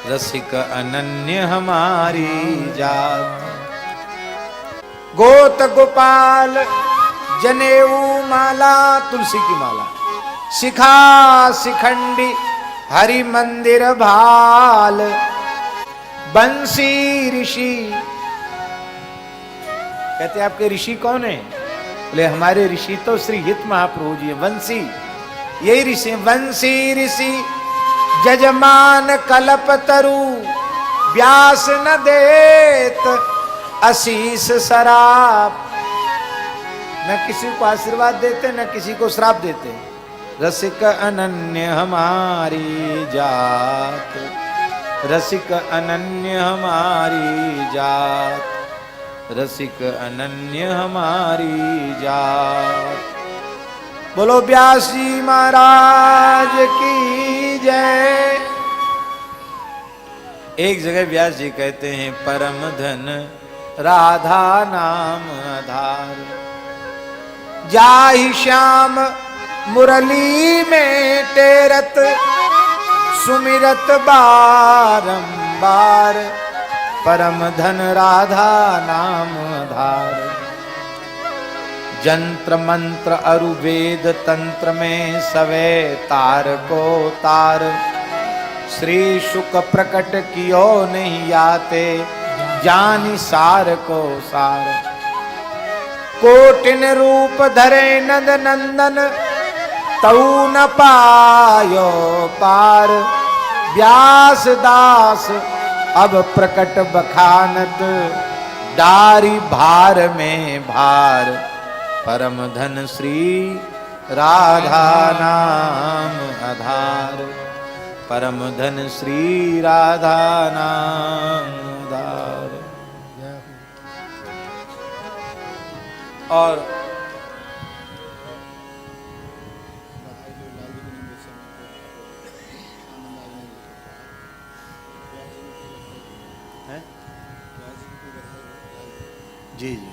रसिक अनन्य हमारी जात, गोत गोपाल जनेऊ माला, तुलसी की माला, शिखा शिखंडी हरि मंदिर भाल, बंसी ऋषि। कहते आपके ऋषि कौन है? बोले हमारे ऋषि तो श्री हित महाप्रभु जी है। वंशी यही ऋषि, वंशी ऋषि जजमान कल्प तरु, व्यास न देत आशीष शराब। न किसी को आशीर्वाद देते न किसी को श्राप देते। रसिक अनन्य हमारी जात, रसिक अनन्य हमारी जात, रसिक अनन्य हमारी जात। बोलो व्यास जी महाराज की जय। एक जगह व्यास जी कहते हैं परम धन राधा नाम आधार, जाहि श्याम मुरली में टेरत, सुमिरत बारंबार, परम धन राधा नाम आधार। जंत्र मंत्र अरु वेद तंत्र में सवे तार को तार, श्री शुक प्रकट कियो नहीं आते, जानि सार को सार। कोटिन रूप धरे नंद नंदन, तऊ न पायो पार, व्यास दास अब प्रकट बखानत, डारी भार में भार, परम धन श्री राधा नाम आधार, परम धन श्री राधा नाम आधार। और जी जी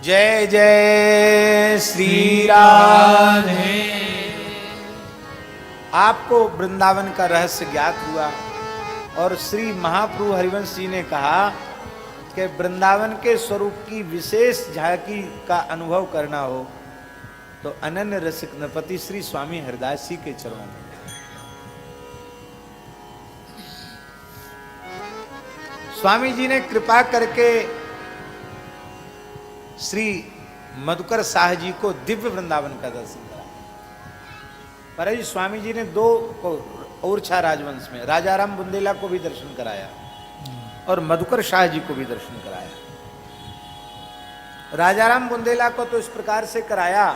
जय जय श्री राधे। आपको वृंदावन का रहस्य ज्ञात हुआ और श्री महाप्रभु हरिवंश जी ने कहा कि वृंदावन के स्वरूप की विशेष झांकी का अनुभव करना हो तो अनन्य रसिक नृपति श्री स्वामी हरिदास जी के चरणों में। स्वामी जी ने कृपा करके श्री मधुकर शाह जी को दिव्य वृंदावन का दर्शन करा। पर स्वामी जी ने दो को ओरछा राजवंश में राजाराम बुंदेला को भी दर्शन कराया और मधुकर शाह जी को भी दर्शन कराया। राजाराम बुंदेला को तो इस प्रकार से कराया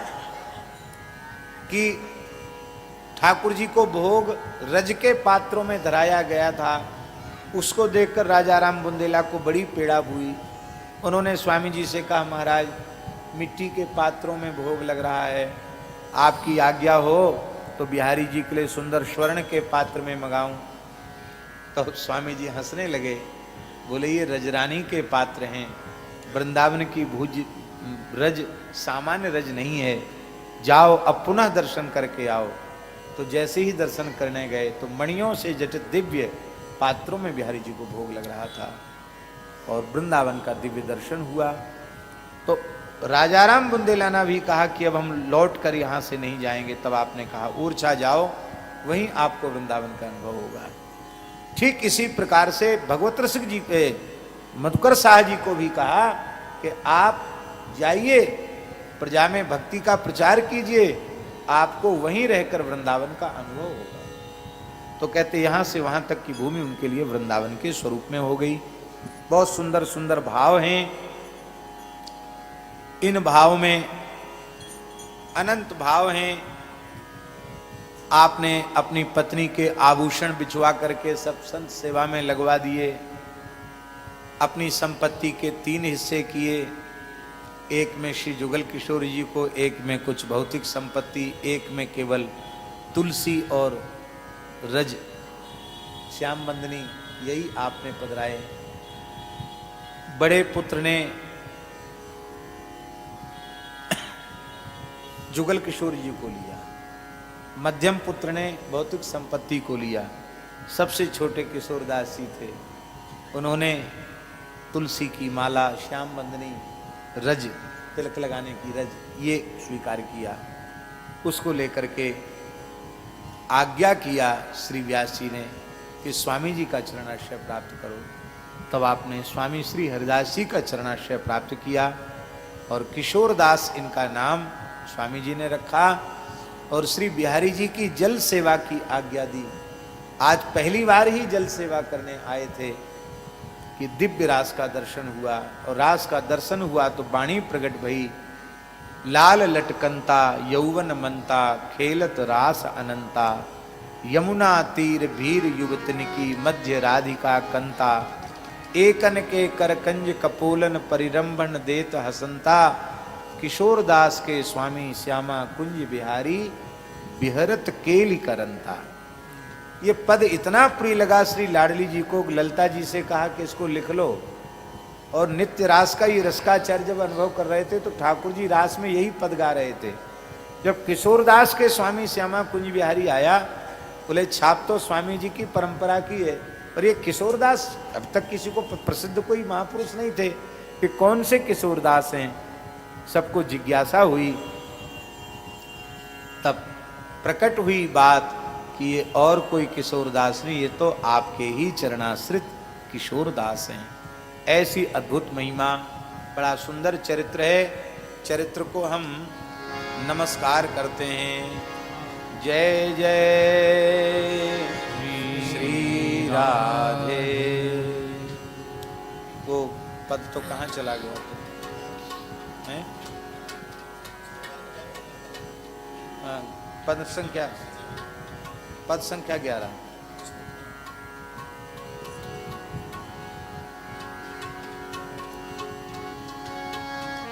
कि ठाकुर जी को भोग रज के पात्रों में धराया गया था। उसको देखकर राजाराम बुंदेला को बड़ी पीड़ा हुई। उन्होंने स्वामी जी से कहा, महाराज मिट्टी के पात्रों में भोग लग रहा है, आपकी आज्ञा हो तो बिहारी जी के लिए सुंदर स्वर्ण के पात्र में मंगाऊं। तो स्वामी जी हंसने लगे, बोले ये रजरानी के पात्र हैं, वृंदावन की भुज रज सामान्य रज नहीं है, जाओ अब पुनः दर्शन करके आओ। तो जैसे ही दर्शन करने गए तो मणियों से जटित दिव्य पात्रों में बिहारी जी को भोग लग रहा था और वृंदावन का दिव्य दर्शन हुआ। तो राजाराम बुंदेला ने भी कहा कि अब हम लौट कर यहाँ से नहीं जाएंगे। तब आपने कहा ओरछा जाओ, वहीं आपको वृंदावन का अनुभव होगा। ठीक इसी प्रकार से भगवत रसिक जी के मधुकर शाह जी को भी कहा कि आप जाइए, प्रजा में भक्ति का प्रचार कीजिए, आपको वहीं रहकर वृंदावन का अनुभव होगा। तो कहते यहां से वहां तक की भूमि उनके लिए वृंदावन के स्वरूप में हो गई। बहुत सुंदर सुंदर भाव हैं। इन भाव में अनंत भाव हैं। आपने अपनी पत्नी के आभूषण बिछवा करके सब संत सेवा में लगवा दिए। अपनी संपत्ति के 3 हिस्से किए, एक में श्री जुगल किशोर जी को, एक में कुछ भौतिक संपत्ति, एक में केवल तुलसी और रज श्याम बंदनी, यही आपने पधराए। बड़े पुत्र ने जुगल किशोर जी को लिया, मध्यम पुत्र ने भौतिक संपत्ति को लिया, सबसे छोटे किशोरदास जी थे, उन्होंने तुलसी की माला, श्याम बंदनी, रज, तिलक लगाने की रज, ये स्वीकार किया। उसको लेकर के आज्ञा किया श्री व्यास जी ने कि स्वामी जी का चरणाश्रय प्राप्त करो। तब आपने स्वामी श्री हरिदास जी का चरणाश्रय प्राप्त किया और किशोरदास इनका नाम स्वामी जी ने रखा और श्री बिहारी जी की जल सेवा की आज्ञा दी। आज पहली बार ही जल सेवा करने आए थे कि दिव्य रास का दर्शन हुआ और रास का दर्शन हुआ तो वाणी प्रकट भई। लाल लटकंता यौवन मंता खेलत रास अनंता, यमुना तीर भीर युवतन की मध्य राधिका कंता, एकन के करकंज कपोलन परिरंभन देत हसंता, किशोरदास के स्वामी श्यामा कुंज बिहारी बिहरत केली करंता। ये पद इतना प्रिय लगा श्री लाडली जी को, ललता जी से कहा कि इसको लिख लो। और नित्य रास का ये रसकाचार्य जब अनुभव कर रहे थे तो ठाकुर जी रास में यही पद गा रहे थे। जब किशोरदास के स्वामी श्यामा कुंज बिहारी आया, बोले छाप तो स्वामी जी की परंपरा की है, पर ये किशोरदास अब तक किसी को प्रसिद्ध कोई महापुरुष नहीं थे कि कौन से किशोरदास हैं। सबको जिज्ञासा हुई, तब प्रकट हुई बात कि ये और कोई किशोरदास नहीं, ये तो आपके ही चरणाश्रित किशोरदास हैं। ऐसी अद्भुत महिमा, बड़ा सुंदर चरित्र है। चरित्र को हम नमस्कार करते हैं। जय जय श्री राधे। वो पद तो कहाँ चला गया है? पद संख्या 11।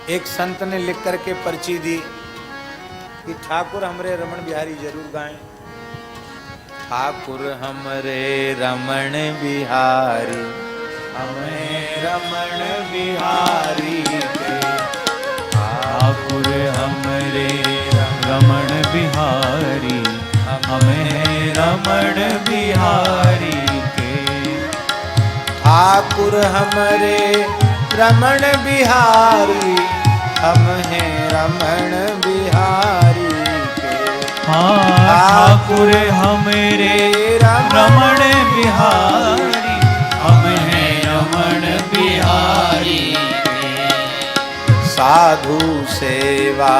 एक संत ने लिख करके पर्ची दी कि ठाकुर हमरे रमण बिहारी जरूर गाएं। ठाकुर हमरे रमण बिहारी, हमें रमण बिहारी के, ठाकुर हमरे रमण बिहारी, हमें रमण बिहारी के। ठाकुर हमरे रमण बिहारी, हम हैं रमण बिहारी के। ठाकुर हमरे रमण बिहारी, हम हैं रमण बिहारी के। साधु सेवा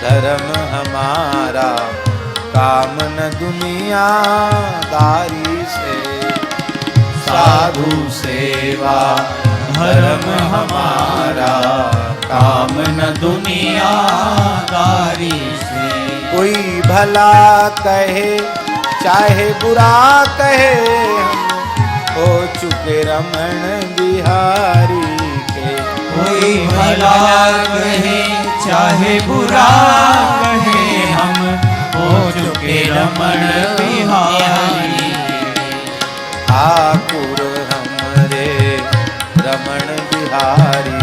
धर्म हमारा, काम न दुनियादारी से। साधु सेवा धर्म हमारा, काम न दुनियादारी से। कोई भला कहे चाहे बुरा कहे, हम हो चुके रमण बिहारी के। कोई भला कहे चाहे बुरा कहे, हम हो चुके रमण बिहारी के। ठाकुर हमरे रमण बिहारी,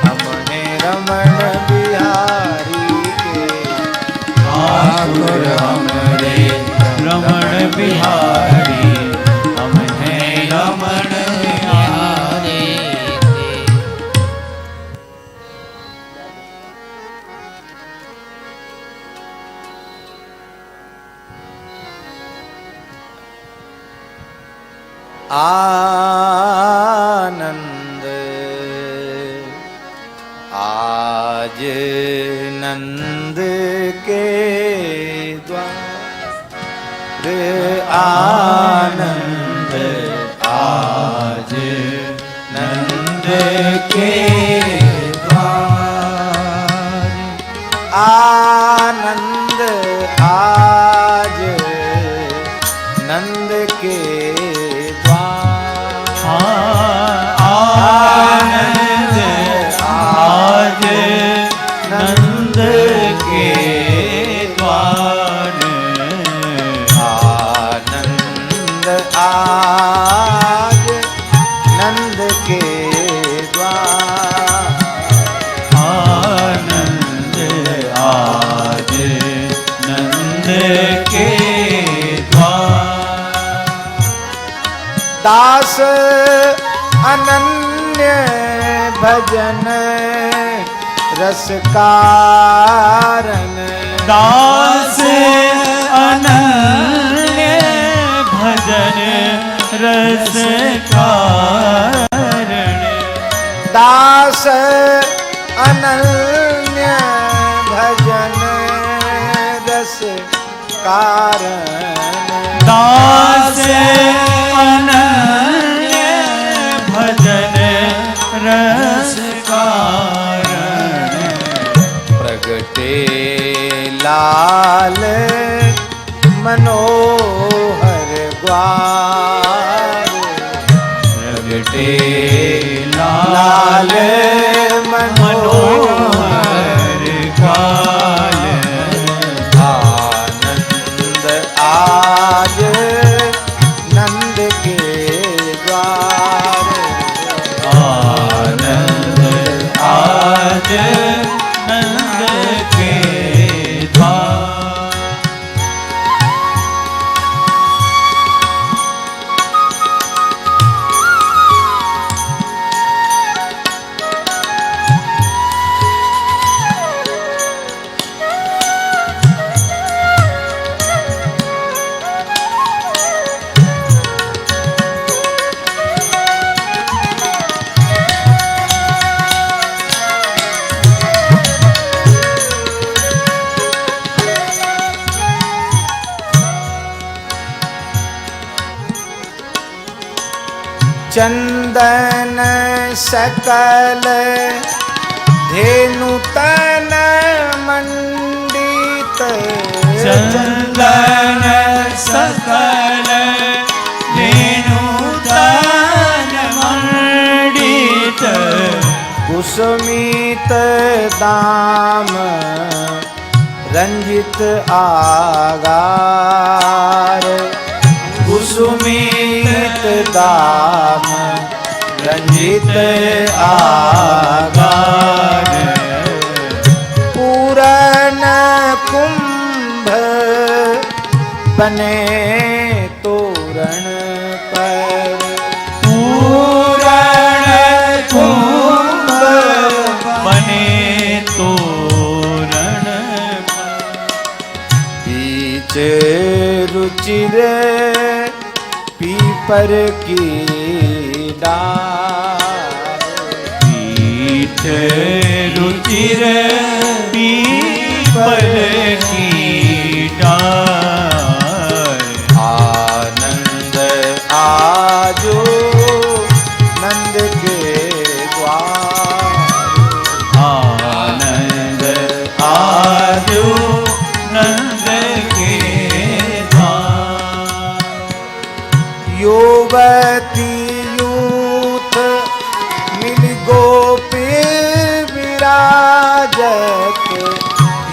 हम हैं रमण बिहारी के। ठाकुर हमरे रमण बिहारी, हम हैं रमण बिहारी के। आनंद आज नंद के द्वार आनंद आज नंद के द्वार। आनंद आज नंद के द्वार। आनंद आज नंद के द्वार। आनंद आज नंद के द्वार। आनंद आज नंद के द्वार। दास अनन्य भजन रस कारण। दास अनन्य भजन रस कारण। दास अनन्य भजन रस कारण। दास अनन्य भजन रस कारण। प्रगटे लाल मनोहर ग्वार। प्रगटे लाल मनोहर ग्वार। आनंद आज नंद के द्वार। आनंद आज नंद के द्वार। चंदन सकल धेनु तन मंडित। चंदन सकल धेनु तन मंडित। कुसुमित दाम रंजित आगार। कुसुमित दाम रंजित आगार। पूरन कुंभ बने तोरण पर। पूरण कुंभ बने तोरण पर। बीच रुचिर पीपर की डार। पीठ रुचिर पीपल की डार। आनंद आजो नंद के द्वार। आनंद आजो नंद के द्वार। युवती यूथ मिल गोपी विराजत।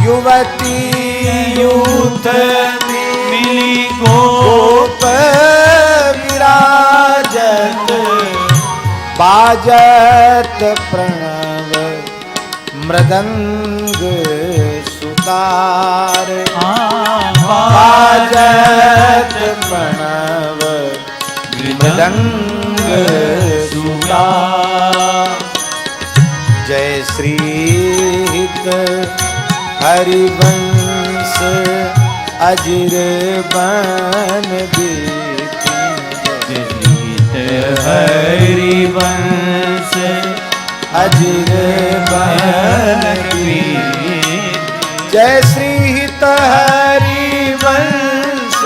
युवती यूथ मिली गोप विराजत। बाजत प्रणव मृदंग सुतार। बाजत प्रणव मृदंग सुतार। जय श्री हित हरिवंश अजिर बन बीती। हरिवंश अजिर बन बीती। जय श्री हित हरिवंश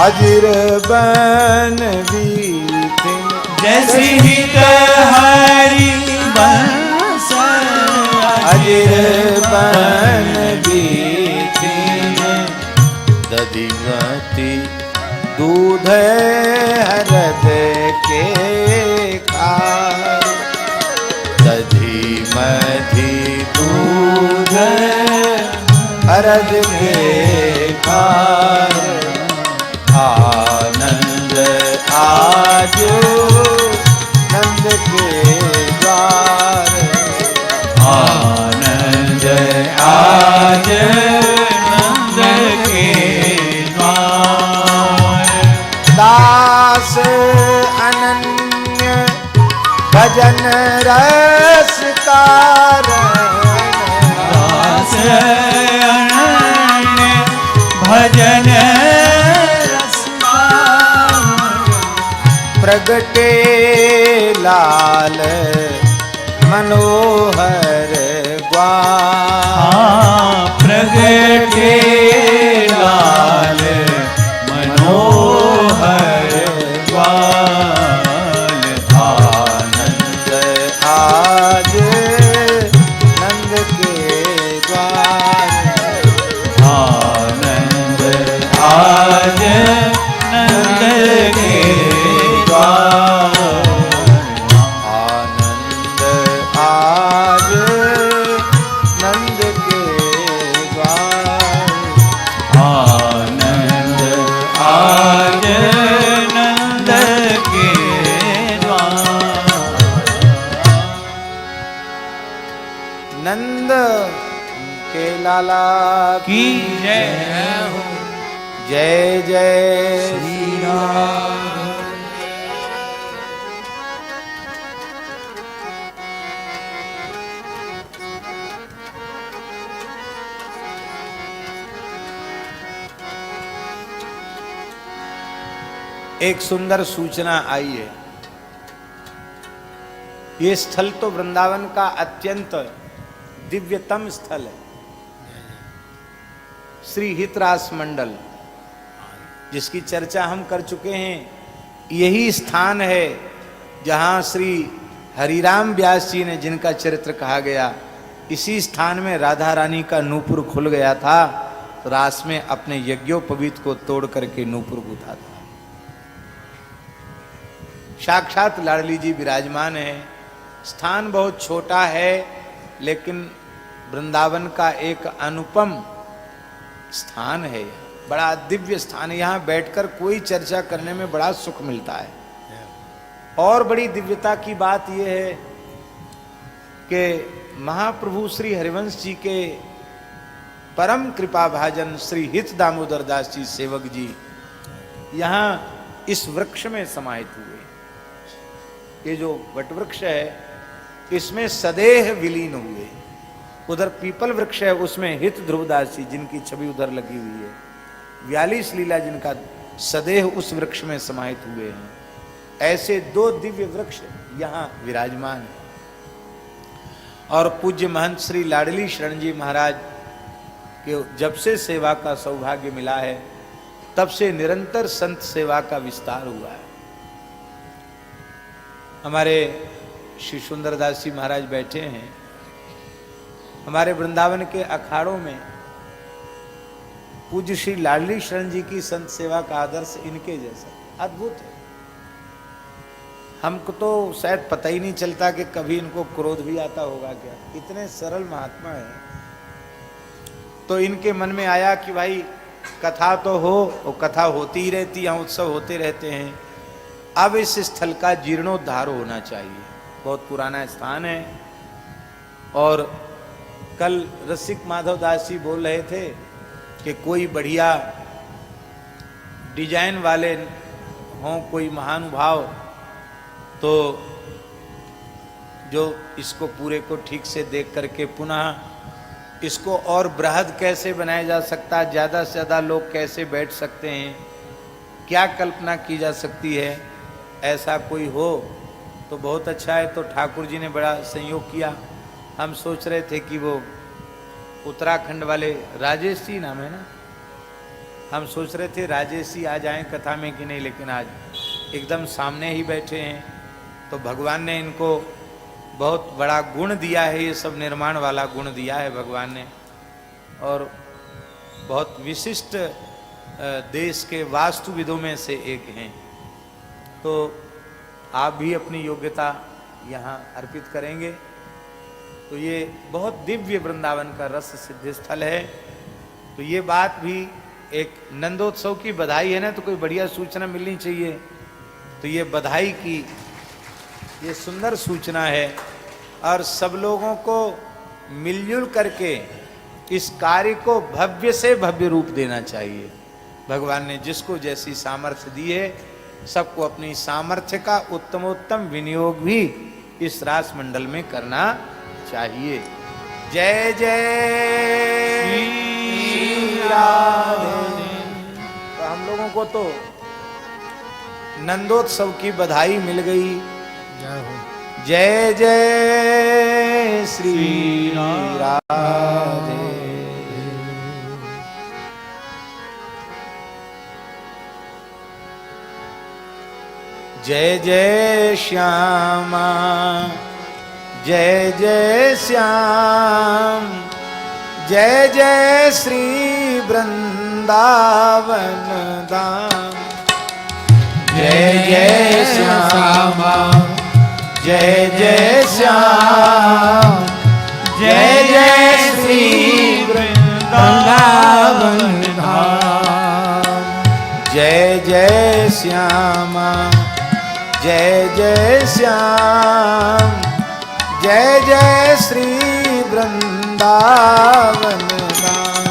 अजिर बन बीते जैसी हित हरि बंस अजिर बन बीते दधिमती दूध हरद के खार दधिमती दूध हरद के खार आनंद आज नंद के द्वार आनंद आज नंद के द्वार दास अनन्य भजन रस दास अनन्य भजन प्रगटे लाल मनोहर ग्वाल प्रगटे लाल मनोहर ग्वाल आनंद आज नंद के द्वार आनंद आज नंद के आनंद आज नंद के द्वार आनंद आज नंद के द्वार नंद के लाला की जय हो जय जय श्री राम। एक सुंदर सूचना आई है। ये स्थल तो वृंदावन का अत्यंत दिव्यतम स्थल है, श्री हितरास मंडल, जिसकी चर्चा हम कर चुके हैं। यही स्थान है जहां श्री हरिराम व्यास जी ने, जिनका चरित्र कहा गया, इसी स्थान में राधा रानी का नूपुर खुल गया था। तो रास में अपने यज्ञोपवीत को तोड़ करके नूपुर गूथा था। साक्षात लाडली जी विराजमान है। स्थान बहुत छोटा है, लेकिन वृंदावन का एक अनुपम स्थान है। बड़ा दिव्य स्थान है। यहाँ बैठकर कोई चर्चा करने में बड़ा सुख मिलता है। और बड़ी दिव्यता की बात यह है कि महाप्रभु श्री हरिवंश जी के परम कृपा भाजन श्री हित दामोदर दास जी सेवक जी यहाँ इस वृक्ष में समाहित हुए। ये जो वटवृक्ष है, इसमें सदेह विलीन हुए। उधर पीपल वृक्ष है, उसमें हित ध्रुवदास जी, जिनकी छवि उधर लगी हुई है। 42 लीला जिनका सदेह उस वृक्ष में समाहित हुए हैं। ऐसे दो दिव्य वृक्ष यहाँ विराजमान है। और पूज्य महंत श्री लाडली शरण जी महाराज के जब से सेवा का सौभाग्य मिला है, तब से निरंतर संत सेवा का विस्तार हुआ है। हमारे श्री सुंदरदास जी महाराज बैठे हैं। हमारे वृंदावन के अखाड़ों में पूज्य श्री लाडली शरण जी की संत सेवा का आदर्श इनके जैसा अद्भुत है। हमको तो शायद पता ही नहीं चलता कि कभी इनको क्रोध भी आता होगा क्या। इतने सरल महात्मा है। तो इनके मन में आया कि भाई कथा तो हो, वो कथा होती ही रहती है, उत्सव होते रहते हैं। अब इस स्थल का जीर्णोद्धार होना चाहिए। बहुत पुराना स्थान है। और कल रसिक माधव दास जी बोल रहे थे कि कोई बढ़िया डिजाइन वाले हों, कोई महानुभाव, तो जो इसको पूरे को ठीक से देख करके पुनः इसको और बृहद कैसे बनाया जा सकता है, ज़्यादा से ज़्यादा लोग कैसे बैठ सकते हैं, क्या कल्पना की जा सकती है, ऐसा कोई हो तो बहुत अच्छा है। तो ठाकुर जी ने बड़ा सहयोग किया। हम सोच रहे थे कि वो उत्तराखंड वाले राजेश जी नाम है ना, हम सोच रहे थे राजेश जी आ जाएं कथा में कि नहीं, लेकिन आज एकदम सामने ही बैठे हैं। तो भगवान ने इनको बहुत बड़ा गुण दिया है, ये सब निर्माण वाला गुण दिया है भगवान ने, और बहुत विशिष्ट देश के वास्तुविदों में से एक हैं। तो आप भी अपनी योग्यता यहाँ अर्पित करेंगे। तो ये बहुत दिव्य वृंदावन का रस सिद्ध स्थल है। तो ये बात भी एक नंदोत्सव की बधाई है ना, तो कोई बढ़िया सूचना मिलनी चाहिए। तो ये बधाई की ये सुंदर सूचना है, और सब लोगों को मिलजुल करके इस कार्य को भव्य से भव्य रूप देना चाहिए। भगवान ने जिसको जैसी सामर्थ्य दी है, सबको अपनी सामर्थ्य का उत्तमोत्तम विनियोग भी इस रास मंडल में करना चाहिए। जय जय श्री राधे। तो हम लोगों को तो नंदोत्सव की बधाई मिल गई। जय जय श्री राधे। जय जय श्यामा, जय जय श्याम, जय जय श्री वृंदावन धाम। जय जय श्यामा, जय जय श्याम, जय जय श्री वृंदावन धाम। जय जय श्यामा, जय जय श्याम, जय जय श्री वृंदावन धाम।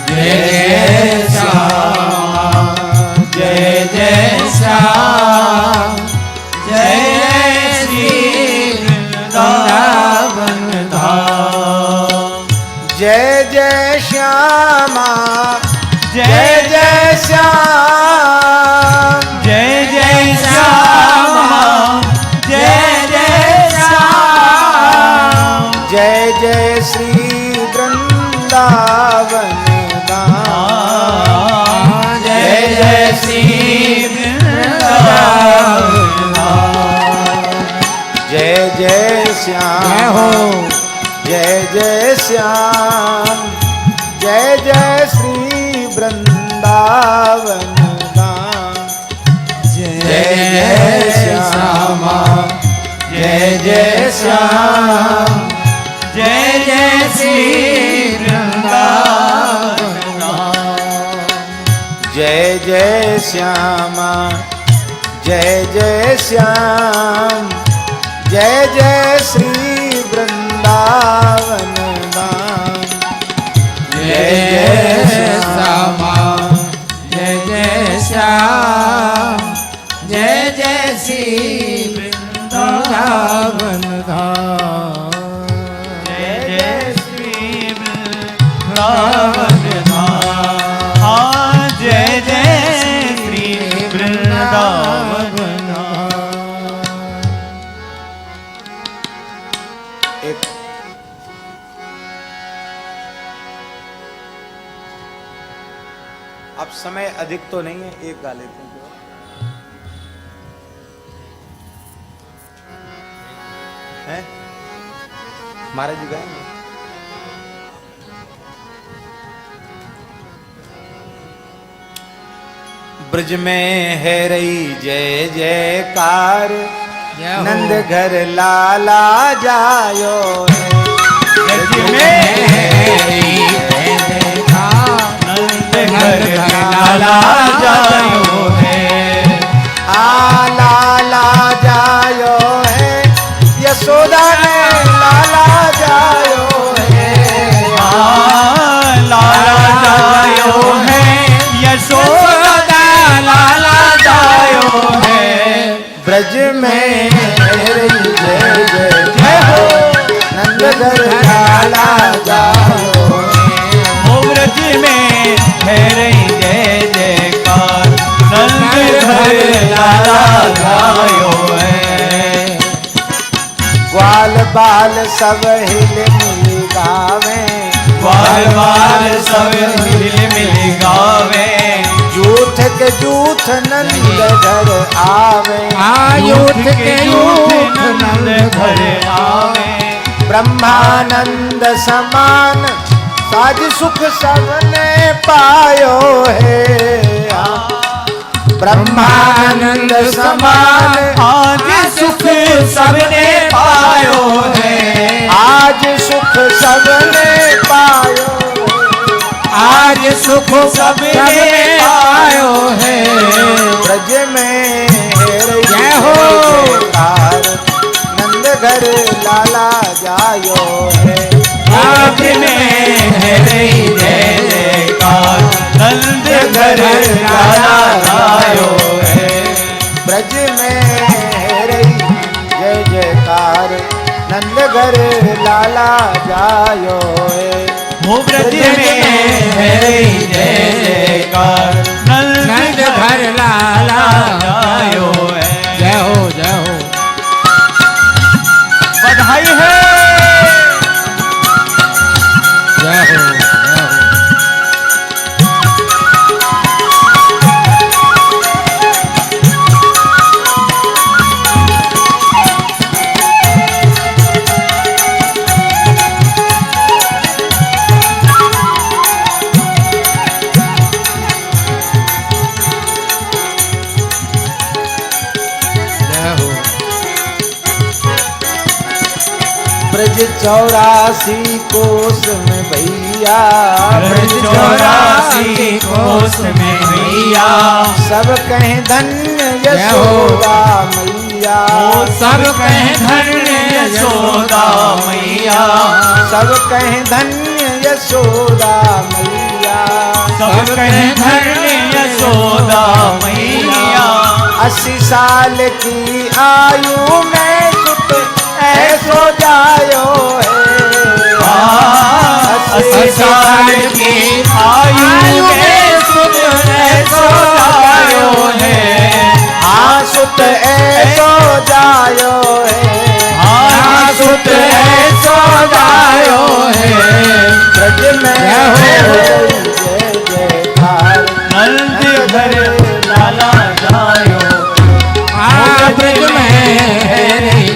जय जय श्याम, जय जय श्याम, जय जय श्री वृंदावन धाम। जय जय श्यामा, जय जय श्याम, जय जय श्याम, जय जय श्याम, जय जय श्री वृंदावन धाम। जय जय श्री वृंदावन धाम। जय जय श्याम, जय जय श्याम, जय जय श्री वृंदावन धाम। जय जय श्यामा, जय जय श्याम, जय जय श्री वृंदावन धाम। जय जय श्यामा, जय जय श्याम, जय जय श्री वृंदावन धाम। जय जय श्यामा, जय जय श्याम, जय जय श्री वृंदावन धाम। जय जय श्री वृंदावन धाम। हाँ, जय जय श्री वृंदावन धाम। एक अब समय अधिक तो नहीं है, एक गा लेते हैं। हैं? महाराज जी गाएंगे? ब्रज में है रही जय जयकार, नंद घर लाला जायो है। ब्रज में है रही जय जयकार, नंद घर लाला जायो है। आ लाला जायो है, यशोदा ने लाला जायो है। लाला जायो है, यशोदा लाला जायो है। ब्रज में जय जय जय हो, नंदघर लाला जायो है। ब्रज में है रही जय जयकार, नंद घर लाला जायो है। ग्वाल बाल सब हिल मिल गावे, बार बार सब मिल मिल गावे। जूठ के जूठ नंद घर आवे, यूथ के यूथ नंद घर आवे। ब्रह्मानंद समान साज सुख सबने पायो है। ब्रह्मानंद समान आज सुख सबने पायो है। आज सुख सबने पायो, आज सुख सबने पायो है। ब्रज में जय हो। जयकार नंद घर लाला जायो है। आज में है जय जयकार नंद घर लाला आयो है। ब्रज में रही जय जयकार नंद घर लाला जायो है। वो ब्रज में है जय जयकार नंद घर लाला आयो है। जय हो जय हो। बधाई है। जय हो जय हो। ब्रज 84 कोस में भैया, ब्रज 84 कोस में भैया। सब कहें धन्य यशोदा मैया। सब कहें धन्य यशोदा मैया। सब कहें धन्य यशोदा मैया। सब कहें धन्य यशोदा मैया। 80 साल की आयु में सुत ऐसो जायो है। 80 साल की आयु में सुत ऐसो जायो है। हाँ सुत ऐसो जायो है। हाँ सुत ऐसो जायो है। ब्रज में जय जयकार नंद घर लाला जायो। ब्रज में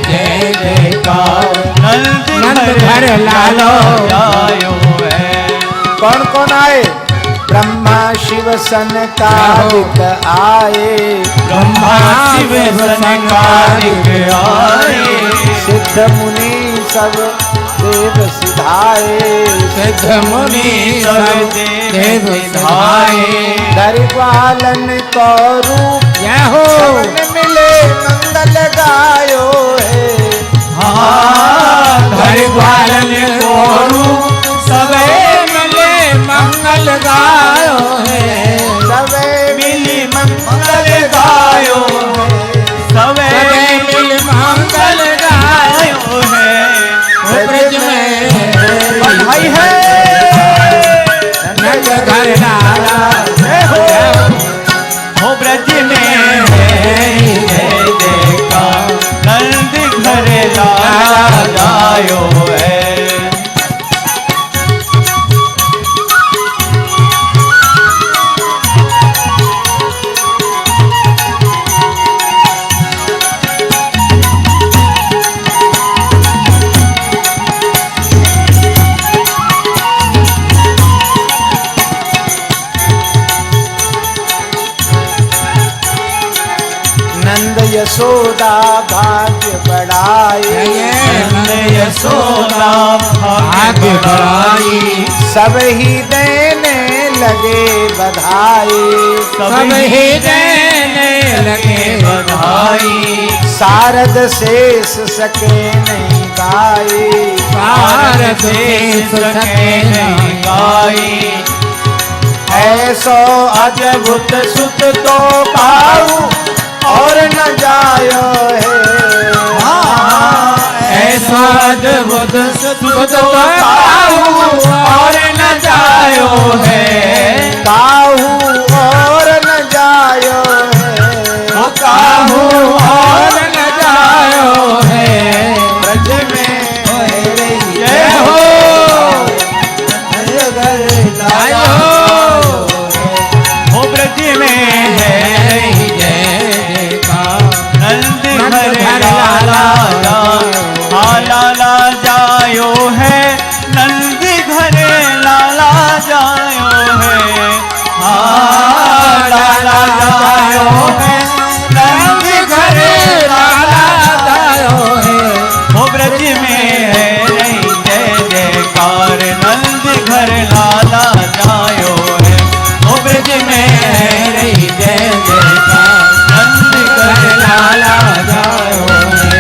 जय जयकार नंद घर लाला जायो है। कौन कौन आए? ब्रह्मा शिव सनकादिक आए। ब्रह्मा शिव सनकादिक आए। सिद्ध मुनि सब देव सिधाए। सिद्ध मुनि सब देव सिधाए। दरबालन को रूप जय हो। सबन मिले मंगल गायो है। घर ग्वालन को सबे मिले मंगल गायो है। सबे मिली मंगल गायो है। सबे मिल मंगल गायो है। ब्रज में बधाई है। नंद घर लाला जय हो। हो ब्रज में जय जयकार नंद घर लाला जायो है। नंद यशोदा भाग्य बढ़ाए। नंद यशोदा भाग्य बढ़ाई। सब ही देने लगे बधाई। सब ही देने लगे बधाई। शारद शेष सके नहीं गाए। भारत देश सके नहीं गाई। ऐसो अद्भुत सुत तो पाऊं और न जायो है। ऐसा अद्भुत सुत पाऊं और न जायो है। काहू और न जायो है। काहू और न जायो है। ब्रज में जय हो जायो है, नंद घर लाला जायो है। हाँ लाला जायो है, नंद घर लाला जायो है। हो ब्रज में है नहीं जय जयकार, नंद घर लाला जायो है। हो ब्रज में है नहीं जय जयकार, नंद घर लाला जायो है।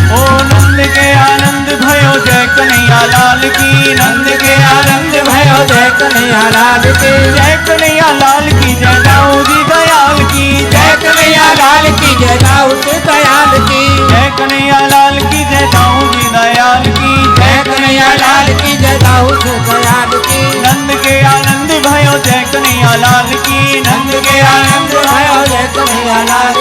ओ नंद के आनंद भयो जय कन्हैया लाल की, नंद के आनंद भयो जय कन्हैया लाल की, जय कन्हैया लाल की जय दाऊदी दयाल की, जय कन्हैया लाल की जय दाऊदी दयाल की, जय कन्हैया लाल की जय दाऊदी दयाल की, जय कन्हैया लाल की जय दाऊदी दयाल की। नंद के आनंद भयो जय कन्हैया लाल की, नंद के आनंद भयो जय कन्हैया लाल